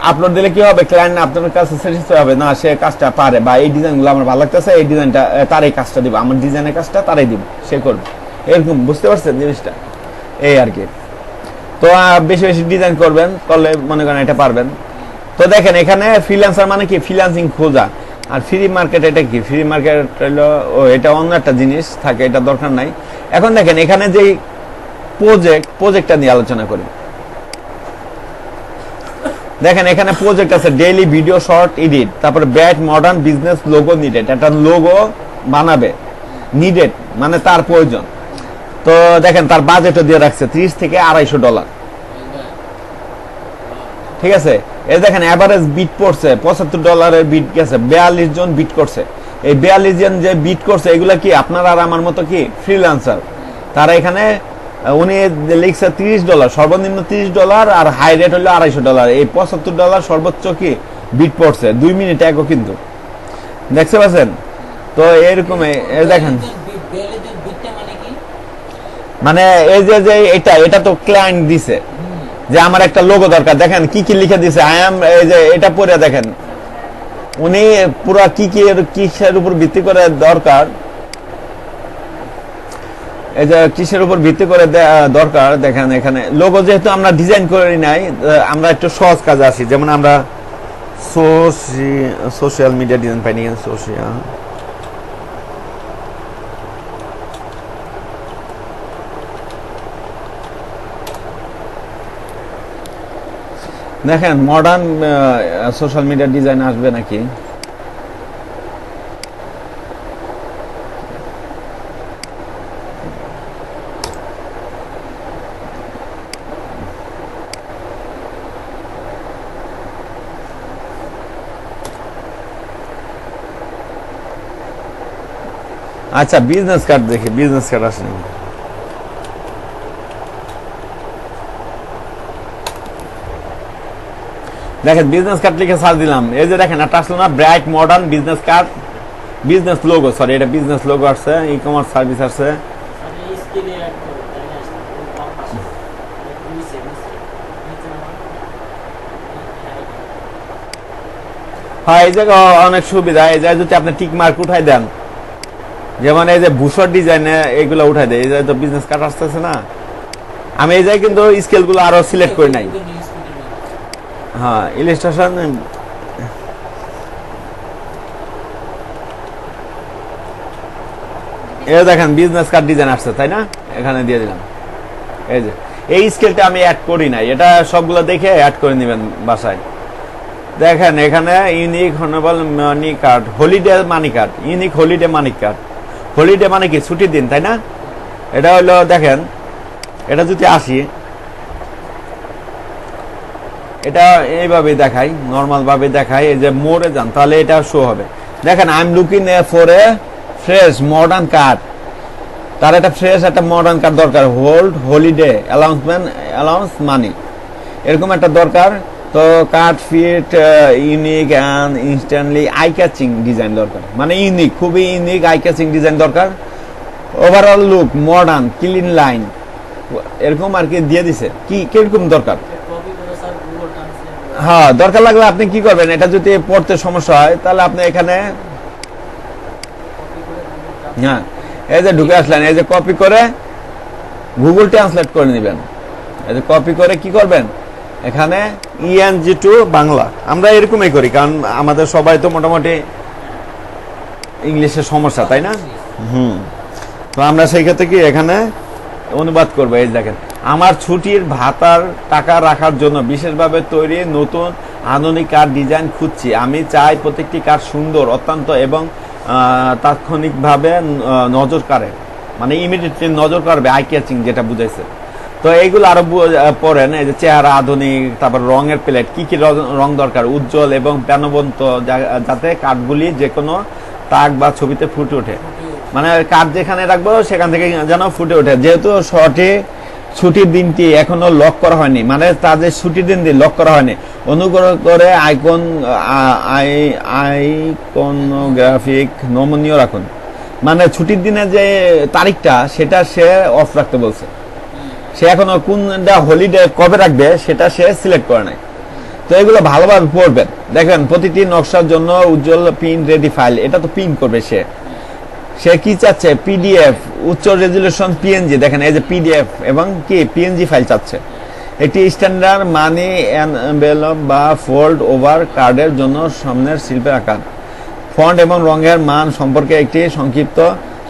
আপলোড দিলে কি হবে, ক্লায়েন্ট আপনার কাছে স্যাটিসফাই হবে, না সে কাজটা পারে, বা এই ডিজাইনগুলো আমার ভালো লাগতেছে, এই ডিজাইনটা তার এই কাজটা দিবে, আমার ডিজাইনের কাজটা তারাই দিবে, সে করবে। এরকম বুঝতে পারছেন জিনিসটা, এই আর কি। তো বেশি বেশি ডিজাইন করবেন, করলে মনে করেন এটা পারবেন। তো দেখেন এখানে ফ্রিল্যান্সার মানে কি, ফ্রিল্যান্সিং খোঁজা। আর ফ্রি মার্কেট এটা কি, ফ্রি মার্কেট হলো এটা অন্য একটা জিনিস থাকে, এটা দরকার নাই। এখন দেখেন এখানে যে প্রজেক্টটা নিয়ে আলোচনা করি। দেখেন এখানে প্রজেক্ট আছে, ডেইলি ভিডিও শর্ট এডিট, তারপরে bat modern business logo needed, একটা লোগো বানাবে, নিডেড মানে তার প্রয়োজন। তো দেখেন তার বাজেটও দিয়ে রাখছে $30 থেকে $250। ঠিক আছে, এই দেখেন এভারেজ বিট পড়ছে $75 বিট গেছে, 42 জন বিট করছে। এই 42 জন যে বিট করছে এগুলা কি আপনার আর আমার মতো কি ফ্রিল্যান্সার, তারা এখানে উনি লিখছে $30, সর্বনিম্ন $30 আর হাই রেট হলো $250। এই $75 সর্বোচ্চ কি বিট পড়ছে 2 মিনিট এগো, কিন্তু দেখতে পাচ্ছেন। তো এরকম দেখেন মানে এই যে এটা তো ক্লায়েন্ট দিছে যে আমার একটা লোগো দরকার, দেখেন কি কি লিখে দিছে, আই এম, এই যে এটা পড়ে দেখেন উনি পুরো কি কি কিসের উপর ভিত্তি করে দরকার, এই যে কিসের উপর ভিত্তি করে দরকার। দেখেন এখানে লোগো যেহেতু আমরা ডিজাইন করি নাই, আমরা একটু সহজ কাজে আসি। যেমন আমরা সোশ্যাল মিডিয়া ডিজাইন পাইনি, সোশ্যাল দেখেন মডার্ন সোশ্যাল মিডিয়া ডিজাইন আসবে নাকি। আচ্ছা বিজনেস কার্ড দেখি, বিজনেস কার্ড আসেনি। দেখেন বিজনেস কার্ড লিখে সার্চ দিলাম, এই যে দেখেন একটা আসলো না, bright modern business card, business logo, sorry এটা বিজনেস লোগো আসছে, ই কমার্স সার্ভিস আসছে। হ্যাঁ এই জায়গা অনেক সুবিধা, এই জায়গায় যদি আপনি টিক মার্ক উঠাই দেন, যেমন এই যে ভূষর ডিজাইনে এইগুলো উঠাই দেয়, এই জায়গায় তো বিজনেস কার্ড আসতেছে না। আমি এই জায়গায় কিন্তু স্কেল গুলো আরো সিলেক্ট করি নাই। হ্যাঁ ইলাস্ট্রেশন, এই দেখেন বিজনেস কার্ড ডিজাইন আসছে, তাই না? এখানে দিয়ে দিলাম। এই যে এই স্কেলটা আমি অ্যাড করি নাই, এটা সবগুলো দেখে অ্যাড করে নেবেন বাসায়। দেখেন এখানে ইউনিক হনেবল মানি কার্ড, হলিডে মানি কার্ড, ইউনিক হলিডে মানি কার্ড। হলিডে মানে কি ছুটির দিন, তাই না? এটা হলো দেখেন, এটা যদি আসি, এটা এইভাবে দেখাই, নর্মাল ভাবে দেখাই, এই যে মোড়ে যান তাহলে এটা শো হবে। দেখেন I am looking for a fresh modern card, তার একটা ফ্রেশ একটা মডার্ন কার্ড দরকার, হোল্ড হলিডে অ্যালাউন্স মানি, এরকম একটা দরকার। তো card fit unique and instantly eye catching design দরকার, মানে ইউনিক, খুবই ইউনিক আই ক্যাচিং ডিজাইন দরকার। Overall look modern clean line, এরকম আর কি দিয়ে দিছে। কি কিরকম দরকার? হ্যাঁ দরকার লাগলে আপনি কি করবেন, এটা যদি পড়তে সমস্যা হয় তাহলে আপনি এখানে, হ্যাঁ এই যে ঢুকে আসলেন, এই যে কপি করে গুগল ট্রান্সলেট করে নেবেন। এই যে কপি করে কি করবেন, এখানে ইএনজি টু বাংলা, আমরা এরকমই করি, কারণ আমাদের সবাই তো মোটামুটি ইংলিশের সমস্যা, তাই না? তো আমরা সেই ক্ষেত্রে কি এখানে অনুবাদ করবো। এই দেখেন, আমার ছুটির ভাতার টাকা রাখার জন্য বিশেষভাবে তৈরি নতুন আধুনিক কার ডিজাইন খুঁজছি। আমি চাই প্রত্যেকটি কার সুন্দর, অত্যন্ত এবং তাৎক্ষণিকভাবে নজর কাড়ে, মানে ইমিডিয়েটলি নজর কাড়বে, আই ক্যাচিং যেটা বুঝাইছে। তো এইগুলো আরো পড়েন, এই যে চেহারা আধুনিক, তারপর রঙের প্লেট, কি কি রং দরকার, উজ্জ্বল এবং প্রাণবন্ত, যাতে কাঠগুলি যে কোনো তাক বা ছবিতে ফুটে ওঠে, মানে কাঠ যেখানে রাখবো সেখান থেকে যেন ফুটে ওঠে। যেহেতু সঠিক ছুটির দিনটি এখনো লক করা হয়নি, মানে তাদের ছুটির দিনটি লক করা হয়নি, অনুগ্রহ করে আইকনোগ্রাফিক নমনীয় রাখুন, মানে ছুটির দিনে যে তারিখটা সেটা সে অফ রাখতে বলছে। সে এখনো কোনটা হলিডে কবে রাখবে সেটা সে সিলেক্ট করে নাই। তো এগুলো ভালোভাবে পড়বেন। দেখেন, প্রতিটি নকশার জন্য উজ্জ্বল প্রিন্ট রেডি ফাইল, এটা তো প্রিন্ট করবে সে কি চাচ্ছে, পিডিএফ, উচ্চ রেজুলেশন পিএনজি, দেখেন এই যে পিডিএফ এবং কি পিএনজি ফাইল চাচ্ছে। একটি স্ট্যান্ডার্ড মানি এনভেলপ বা ফোল্ড ওভার কার্ডের জন্য সামনের শিল্পের আকার, ফন্ট এবং রঙের মান সম্পর্কে একটি সংক্ষিপ্ত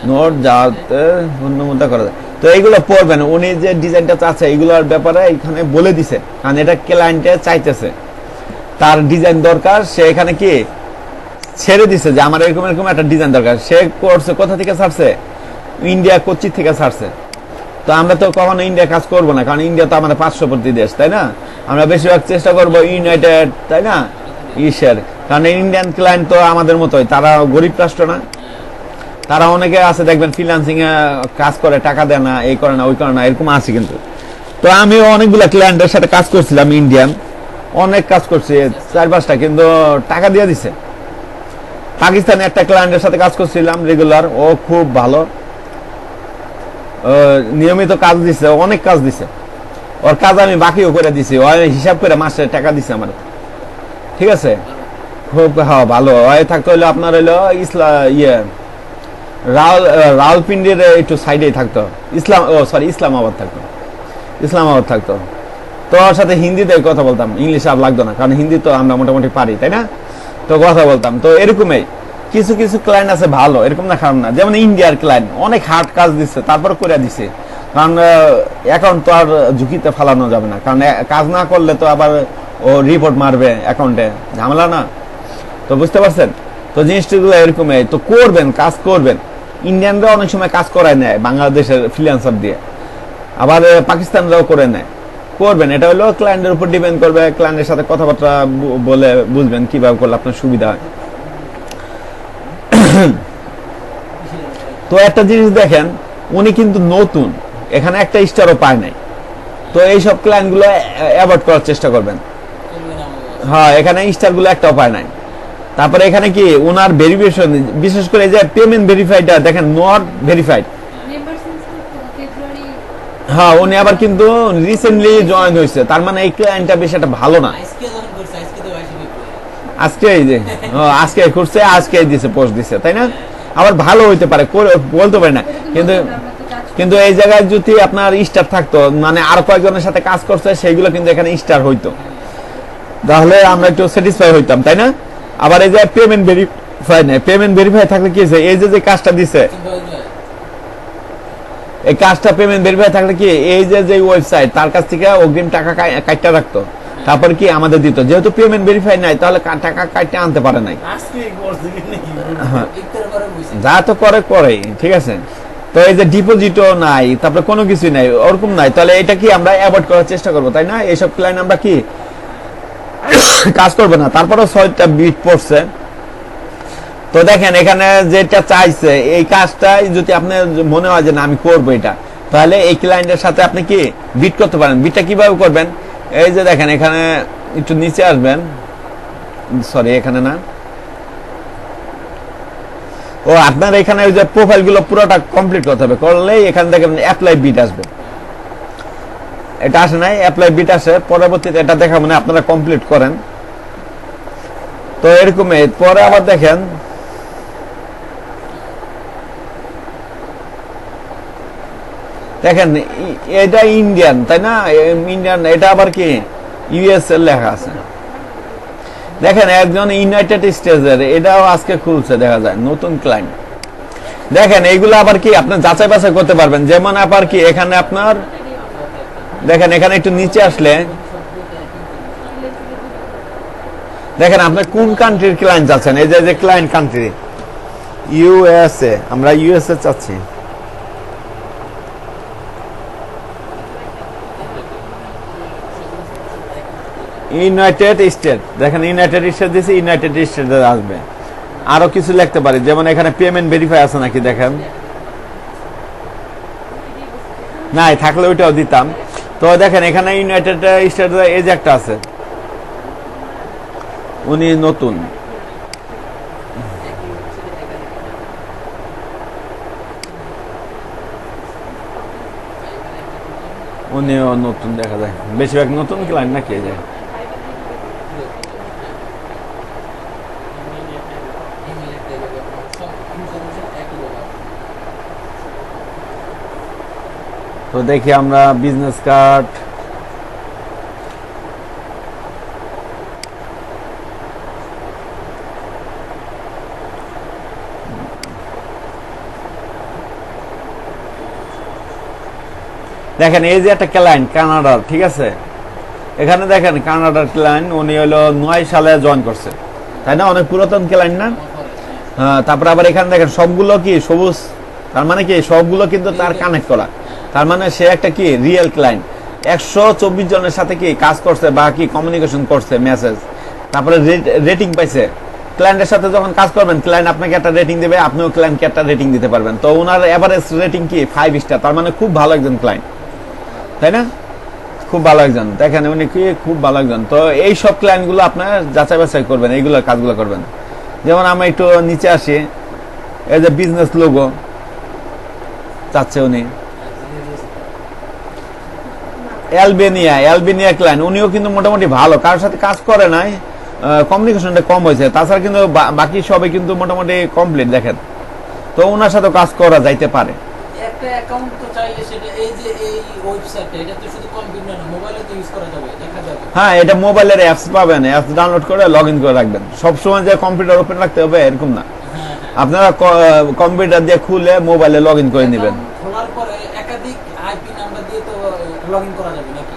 নোট যাতে পূর্ণমুদ্রা করা যায়। তো এইগুলো পড়বেন, উনি যে ডিজাইনটা চাচ্ছে এইগুলোর ব্যাপারে এখানে বলে দিছে, কারণ এটা ক্লায়েন্টে চাইতেছে, তার ডিজাইন দরকার, সে এখানে কি ছেড়ে দিছে যে আমার এরকম এরকম একটা ডিজাইন দরকার। সে করছে কোথা থেকে ছাড়ছে, ইন্ডিয়া, কোচি থেকে ছাড়ছে। তো আমরা তো কখনো ইন্ডিয়া কাজ করবো না, কারণ ইন্ডিয়া তো আমাদের পার্শ্ববর্তী দেশ, তাই না? আমরা বেশিরভাগ চেষ্টা করবো ইউনাইটেড, তাই না, ইসের, কারণ ইন্ডিয়ান ক্লায়েন্ট তো আমাদের মতোই, তারা গরিব রাষ্ট্র না। তারা অনেকে আছে দেখবেন ফ্রিল্যান্সিং এ কাজ করে, টাকা দেয় না, এই করে না, ওই করে না, এরকম আছে কিন্তু। তো আমিও অনেকগুলো ক্লায়েন্টের সাথে কাজ করছিলাম, ইন্ডিয়ান অনেক কাজ করছি, 4-5টা, কিন্তু টাকা দিয়ে দিছে। পাকিস্তানে একটা ক্লায়েন্টের সাথে কাজ করছিলাম রেগুলার, ও খুব ভালো, নিয়মিত কাজ দিছে, অনেক কাজ দিছে, ওর কাজ আমি বাকিও করে দিছি, ও হিসাব করে মাসে টাকা দিছে আমার, ঠিক আছে, খুব ভালো। থাকতে হইলো আপনার হইলো রাওয়ালপিন্ডির একটু সাইডেই থাকতো, ইসলামাবাদ থাকতো। তো ওর সাথে হিন্দিতে কথা বলতাম, ইংলিশ আর লাগতো না, কারণ হিন্দি তো আমরা মোটামুটি পারি, তাই না? তো কথা বলতাম। তো এরকমই কিছু কিছু ক্লায়েন্ট আছে ভালো, এরকম না খারাপ না। যেমন ইন্ডিয়ার ক্লায়েন্ট অনেক হার্ড কাজ দিচ্ছে, তারপর করে দিছে, কারণ অ্যাকাউন্ট তো আর ঝুঁকিতে ফালানো যাবে না, কারণ কাজ না করলে তো আবার ও রিপোর্ট মারবে অ্যাকাউন্টে, ঝামেলা না। তো বুঝতে পারছেন, তো জিনিসগুলো এরকমই। তো করবেন, কাজ করবেন। ইন্ডিয়ানরা অনেক সময় কাজ করায় নেয় বাংলাদেশের ফ্রিল্যান্সার দিয়ে, আবার পাকিস্তানরাও করে নেয়। করবেন, এটা হলো ক্লায়েন্টের উপর ডিপেন্ড করবে, ক্লায়েন্টের সাথে কথাবার্তা বলে বুঝবেন কিভাবে করলে আপনার সুবিধা হয়। তো একটা জিনিস দেখেন, উনি কিন্তু নতুন, এখানে একটা স্টারও পায় নাই। তো এইসব ক্লায়েন্ট গুলো অ্যাভয়েড করার চেষ্টা করবেন। হ্যাঁ, এখানে স্টার গুলো একটাও পায় নাই। তারপরে এখানে কি ওনার ভেরিফিকেশন, বিশেষ করে যে পেমেন্ট ভেরিফাইডটা দেখেন, নট ভেরিফাইড। হ্যাঁ, উনি আবার কিন্তু রিসেন্টলি জয়েন হয়েছে, তার মানে এই ক্লায়েন্টটা বেশ একটা ভালো না। আজকে করছে, আজকে দিছে, পোস্ট দিছে, তাই না? আবার ভালো হইতে পারে, বলতে পারি না, কিন্তু এই জায়গায় যদি আপনার স্টার থাকতো, মানে আর কয়েকজনের সাথে কাজ করছে, সেইগুলো কিন্তু এখানে স্টার হইতো, তাহলে আমরা একটু স্যাটিসফাই হইতাম, তাই না? আবার এই যে পেমেন্ট ভেরিফাই নাই, পেমেন্ট ভেরিফাই থাকলে কি হয়েছে, এই যে কাজটা দিছে, এই কাজটা পেমেন্ট ভেরিফাই থাকলে কি, এই যে ওয়েবসাইট তার কাছ থেকে অগ্রিম টাকা কাটটা রাখতো, তারপর কি আমাদের দিত। যেহেতু পেমেন্ট ভেরিফাই নাই, তাহলে টাকা কাটতে আনতে পারে নাই, যা তো করে, ঠিক আছে। তো এই যে ডিপোজিটও নাই, তারপরে কোনো কিছুই নাই, ওরকম নাই, তাহলে এটা কি আমরা অ্যাভয়েড করার চেষ্টা করবো, তাই না? এইসব ক্লায়েন্ট আমরা কি কাজ করবো না। তারপরে 6টা বিট পড়ছে। তো দেখেন, এখানে যেটা চাইছে, এই কাজটাই যদি আপনার মনে হয় যে না আমি করবো এটা, তাহলে এই ক্লায়েন্টের সাথে আপনি কি বিট করতে পারেন। বিটটা কিভাবে করবেন, এই যে দেখেন, এখানে একটু নিচে আসবেন, সরি এখানে না, ও আপনার এখানে ওই যে প্রোফাইল গুলো পুরোটা কমপ্লিট করতে হবে, করলেই এখানে দেখেন অ্যাপ্লাই বিট আসবে। এটা আসে নাই, অ্যাপ্লাই বিট আসে পরবর্তীতে, এটা দেখা মানে আপনারা কমপ্লিট করেন। তো এরকমই পরে আবার দেখেন, দেখেন এটা ইন্ডিয়ান, তাই না? ইন্ডিয়ান, এটা আবার কি ইউএস এর লেখা আছে। দেখেন একজন ইউনাইটেড স্টেটসের, এটাও আজকে খুলছে, দেখা যায় নতুন ক্লায়েন্ট। দেখেন এইগুলো আবার কি আপনি যাচাই বাছাই করতে পারবেন। যেমন আবার কি এখানে আপনার দেখেন, এখানে একটু নিচে আসলে দেখেন আপনি কোন কান্ট্রির ক্লায়েন্ট চাচ্ছেন। এই যে ক্লায়েন্ট কান্ট্রি ইউএসএ, আমরা ইউএসএ চাচ্ছি। ইউনাইটেড স্টেট, দেখেন ইউনাইটেড স্টেট দিয়েছে, ইউনাইটেড স্টেটে আসবে। আরো কিছু লিখতে পারি, যেমন এখানে পেমেন্ট ভেরিফাই আছে নাকি দেখেন, নাই থাকলে ওইটাও দিতাম। তো দেখেন এখানে ইউনাইটেড স্টেট এই যে একটা আছে, উনি নতুন, উনিও নতুন দেখা যায়, বেশিরভাগ নতুন ক্লায়েন্ট নাকি এই যায়। তো দেখি আমরা বিজনেস কার্ড, দেখেন এই যে একটা ক্লায়েন্ট কানাডার, ঠিক আছে? এখানে দেখেন কানাডার ক্লায়েন্ট, উনি হলো 9 সালে জয়েন করছে, তাই না? অনেক পুরাতন ক্লায়েন্ট না? হ্যাঁ। তারপরে আবার এখানে দেখেন সবগুলো কি সবুজ, তার মানে কি সবগুলো কিন্তু তার কানেক্ট করা, তার মানে সে একটা কি রিয়েল ক্লায়েন্ট। 124 জনের সাথে কি কাজ করছে বা কি কমিউনিকেশন করছে, মেসেজ, তারপরে রেটিং পাইছে। ক্লায়েন্টের সাথে যখন কাজ করবেন, ক্লায়েন্ট আপনাকে একটা রেটিং দেবে, আপনিও ক্লায়েন্টকে একটা রেটিং দিতে পারবেন। তো ওনার এভারেজ রেটিং কি 5 স্টার, তার মানে খুব ভালো একজন ক্লায়েন্ট, তাই না? খুব ভালো একজন, দেখেন উনি কি খুব ভালো একজন। তো এই সব ক্লায়েন্টগুলো আপনার যাচাই বাছাই করবেন, এইগুলো কাজগুলো করবেন। যেমন আমরা একটু নিচে আসি, এই যে বিজনেস লোগো চাচ্ছে উনি, অ্যালবেনিয়া ক্লায়েন্ট, উনিও কিন্তু মোটামুটি ভালো, কারোর সাথে কাজ করে নাই, কমিউনিকেশনটা কম হয়েছে, তাছাড়া কিন্তু বাকি সবাই কিন্তু মোটামুটি কমপ্লিট। দেখেন তো ওনার সাথে কাজ করা যাইতে পারে। একটা অ্যাকাউন্ট তো চাইলে সেটা এই যে এই ওয়েবসাইটটা, এটা তো শুধু কম্পিউটার না, মোবাইলে তো ইউজ করা যাবে, দেখা যাবে। হ্যাঁ, এটা মোবাইলের অ্যাপস পাবেন, অ্যাপস ডাউনলোড করে লগ ইন করে রাখবেন। সবসময় যে কম্পিউটার ওপেন রাখতে হবে এরকম না, আপনারা কম্পিউটার দিয়ে খুলে মোবাইলে লগ ইন করে নেবেন। খোলার পরে একাধিক আইপি নাম্বার দিয়ে তো লগ ইন করা যাবে নাকি?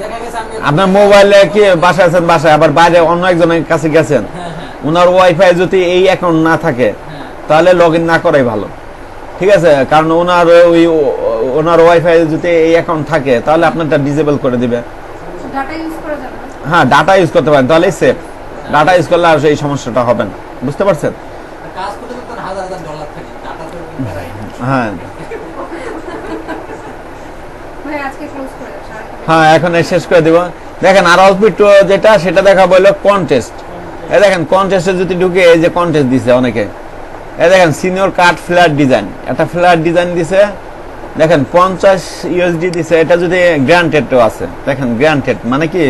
দেখা গেছে আমি আপনার মোবাইলে কি বাসায় আছেন, বাসায় আবার বাইরে অন্য একজনের কাছে গেছেন, ওনার ওয়াইফাই যদি এই অ্যাকাউন্ট না থাকে তাহলে লগ ইন না করাই ভালো, ঠিক আছে? কারণ ওনার ওয়াইফাই যদি এই অ্যাকাউন্ট থাকে তাহলে আপনারটা ডিসেবল করে দিবে। হ্যাঁ, ডাটা ইউজ করতে পারেন, তাহলে সেফ। ডাটা ইউজ করলে আর এই সমস্যাটা হবে না, বুঝতে পারছেন? কাজ করতে তো $1000 থাকে, টাকা তো হ্যাঁ হ্যাঁ, এখন শেষ করে দিব। দেখেন আর অল্প একটু যেটা সেটা দেখা বললো কন্টেস্ট। এই দেখেন কন্টেস্টে যদি ঢুকে, এই যে কন্টেস্ট দিছে অনেকে, এই দেখেন সিনিয়র কার্ড ফ্ল্যাট ডিজাইন, একটা ফ্ল্যাট ডিজাইন দিছে, দেখেন $50 দিছে। এটা যদি গ্রান্টেডও আছে, দেখেন গ্রান্টেড মানে কি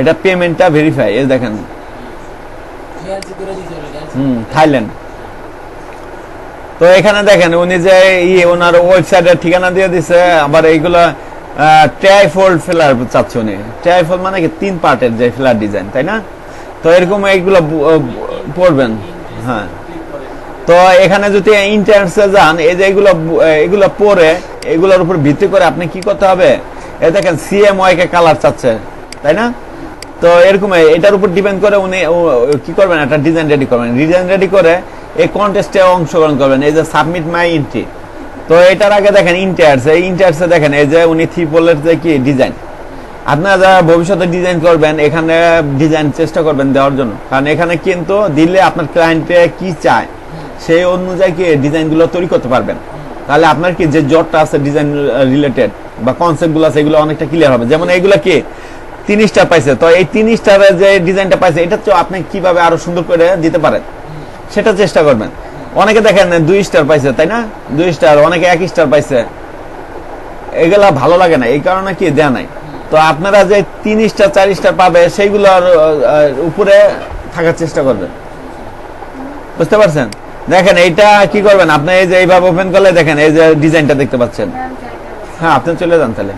এটা পেমেন্টটা ভেরিফাই। এই দেখেন থাইল্যান্ড। তো এখানে দেখেন উনি যে ওনার ওয়েবসাইটের ঠিকানা দিয়ে দিছে। আবার এইগুলো ট্রাইফোল্ড ফ্ল্যাট চাচ্ছে উনি। ট্রাইফোল্ড মানে কি 3 পার্টের যে ফ্ল্যাট ডিজাইন, তাই না? তো এরকম এইগুলো পড়বেন। হ্যাঁ, তো এখানে যদি ইন্টারেন্সে যান, এই যে এগুলো পরে এগুলোর উপর ভিত্তি করে আপনি কি করতে হবে, এই দেখেন CMY কে কালার চাচ্ছে, তাই না? তো এরকম এটার উপর ডিপেন্ড করে উনি কি করবেন, একটা ডিজাইন রেডি করবেন। ডিজাইন রেডি করে এই কন্টেস্টে অংশগ্রহণ করবেন, এই যে সাবমিট মাই এন্ট্রি। তো এটার আগে দেখেন ইন্টারসে দেখেন এই যে উনি 3 পোলের যে কি ডিজাইন, আপনারা যারা ভবিষ্যতে ডিজাইন করবেন এখানে ডিজাইন চেষ্টা করবেন দেওয়ার জন্য, কারণ এখানে কিন্তু দিলে আপনার ক্লায়েন্টে কি চায় সেই অনুযায়ী কি ডিজাইনগুলো তৈরি করতে পারবেন। তাহলে আপনার কি যে জটটা আছে ডিজাইন রিলেটেড বা কনসেপ্টগুলো আছে এগুলো অনেকটা ক্লিয়ার হবে। যেমন এইগুলো কি 3 স্টার পাইছে, তো এই 3 স্টারের যে ডিজাইনটা পাইছে এটা তো আপনি কিভাবে আরো সুন্দর করে দিতে পারেন সেটা চেষ্টা করবেন। অনেকে দেখেন 2 স্টার পাইছে, তাই না? 2 স্টার, অনেকে 1 স্টার পাইছে, এগুলা ভালো লাগে না, এই কারণে কি দেয়া নাই। তো আপনারা যে 3 স্টার 4 স্টার পাবে সেইগুলোর উপরে থাকার চেষ্টা করবেন, বুঝতে পারছেন? দেখেন এইটা কি করবেন আপনি, এই যে এইভাবে ওপেন করলে দেখেন এই যে ডিজাইনটা দেখতে পাচ্ছেন, হ্যাঁ আপনি চলে যান তাহলে।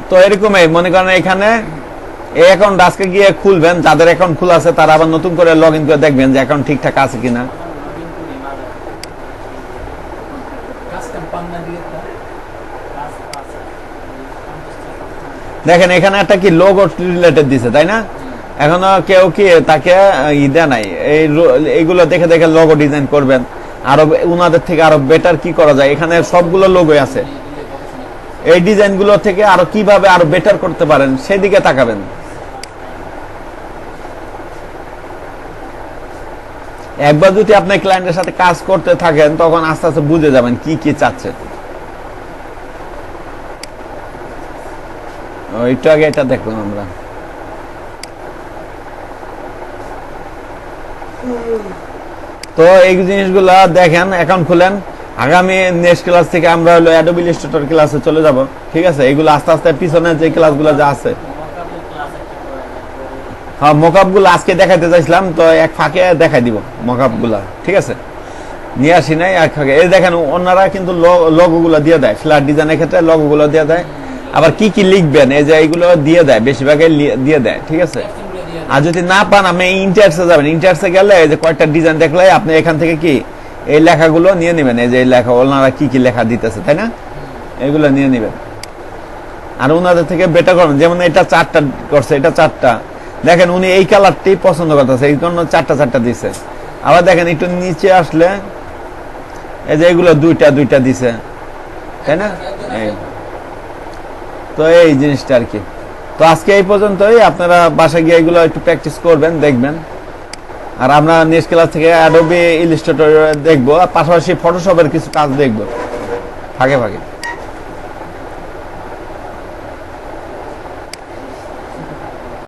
তো এরকমই মনে করেন এখানে এই অ্যাকাউন্ট আজকে গিয়ে খুলবেন, যাদের অ্যাকাউন্ট খোলা আছে তারা আবার নতুন করে লগ ইন করে দেখবেন যে অ্যাকাউন্ট ঠিকঠাক আছে কিনা। লগইন করি মাঝে কাস্টম পান্না দিয়ে তা কাজ আছে 50 দেখেন এখানে একটা কি লোগো রিলেটেড দিছে তাই না, এখনো কেউ কি তাকে দেয় নাই। এইগুলো দেখে দেখে লোগো ডিজাইন করবেন, আরো উনাদের থেকে আরো বেটার কি করা যায়, এখানে সবগুলো লোগো আছে। এই ডিজাইন গুলো থেকে আরো কিভাবে আরো বেটার করতে পারেন সেই দিকে তাকাবেন। একবার যদি আপনি ক্লায়েন্টের সাথে কাজ করতে থাকেন তখন আস্তে আস্তে বুঝে যাবেন কি কি চাচ্ছে। একটু আগে এটা দেখলাম আমরা। তো এই জিনিসগুলা দেখেন, অ্যাকাউন্ট খুলেন। আগামী নেক্সট ক্লাস থেকে আমরা হলো অ্যাডোবি ইলাস্ট্রেটর ক্লাসে চলে যাব, ঠিক আছে? এগুলো আস্তে আস্তে পিছনে যে ক্লাসগুলো যা আছে, মোকাবেল ক্লাস একটা করে হ্যাঁ মকআপ গুলো আজকে দেখাইতে চাইছিলাম, তো এক ফাঁকে দেখাই দিব মকআপ গুলা, ঠিক আছে? নিয়ে আসি নাই এক ফাঁকে। এই দেখেন ওনারা কিন্তু লোগো গুলো দিয়ে দেয়, ফ্ল্যাট ডিজাইনের ক্ষেত্রে লোগো গুলো দিয়ে দেয়। আবার কি কি লিখবেন এই যে এইগুলো দিয়ে দেয়, বেশিরভাগই দিয়ে দেয়, ঠিক আছে? আর যদি না পান আপনি ইন্টারসে যাবেন, ইন্টারসে গেলে এই যে কয়েকটা ডিজাইন দেখলে আপনি এখান থেকে কি এই লেখাগুলো নিয়ে নেবেন, এই যে এই লেখা ওনারা কি কি লেখা দিতেছে তাই না, এগুলো নিয়ে নেবেন। আর ওনাদের থেকে বেটার করবেন, যেমন এটা 4টা করছে, এটা 4টা, দেখেন উনি এই কালারটি পছন্দ করতেছে, এই জন্য 4টা দিছে। আবার দেখেন একটু নিচে আসলে এই যে এগুলো 2টা দিছে তাই না। এই তো এই জিনিসটা আর কি। তো আজকে এই পর্যন্তই, আপনারা বাসায় গিয়ে এগুলো একটু প্র্যাকটিস করবেন, দেখবেন। আর আমরা নেক্সট ক্লাস থেকে অ্যাডোবি ইলাস্ট্রেটর দেখবো, আর পাশাপাশি ফটোশপের কিছু কাজ দেখবো ফাঁকে ফাঁকে।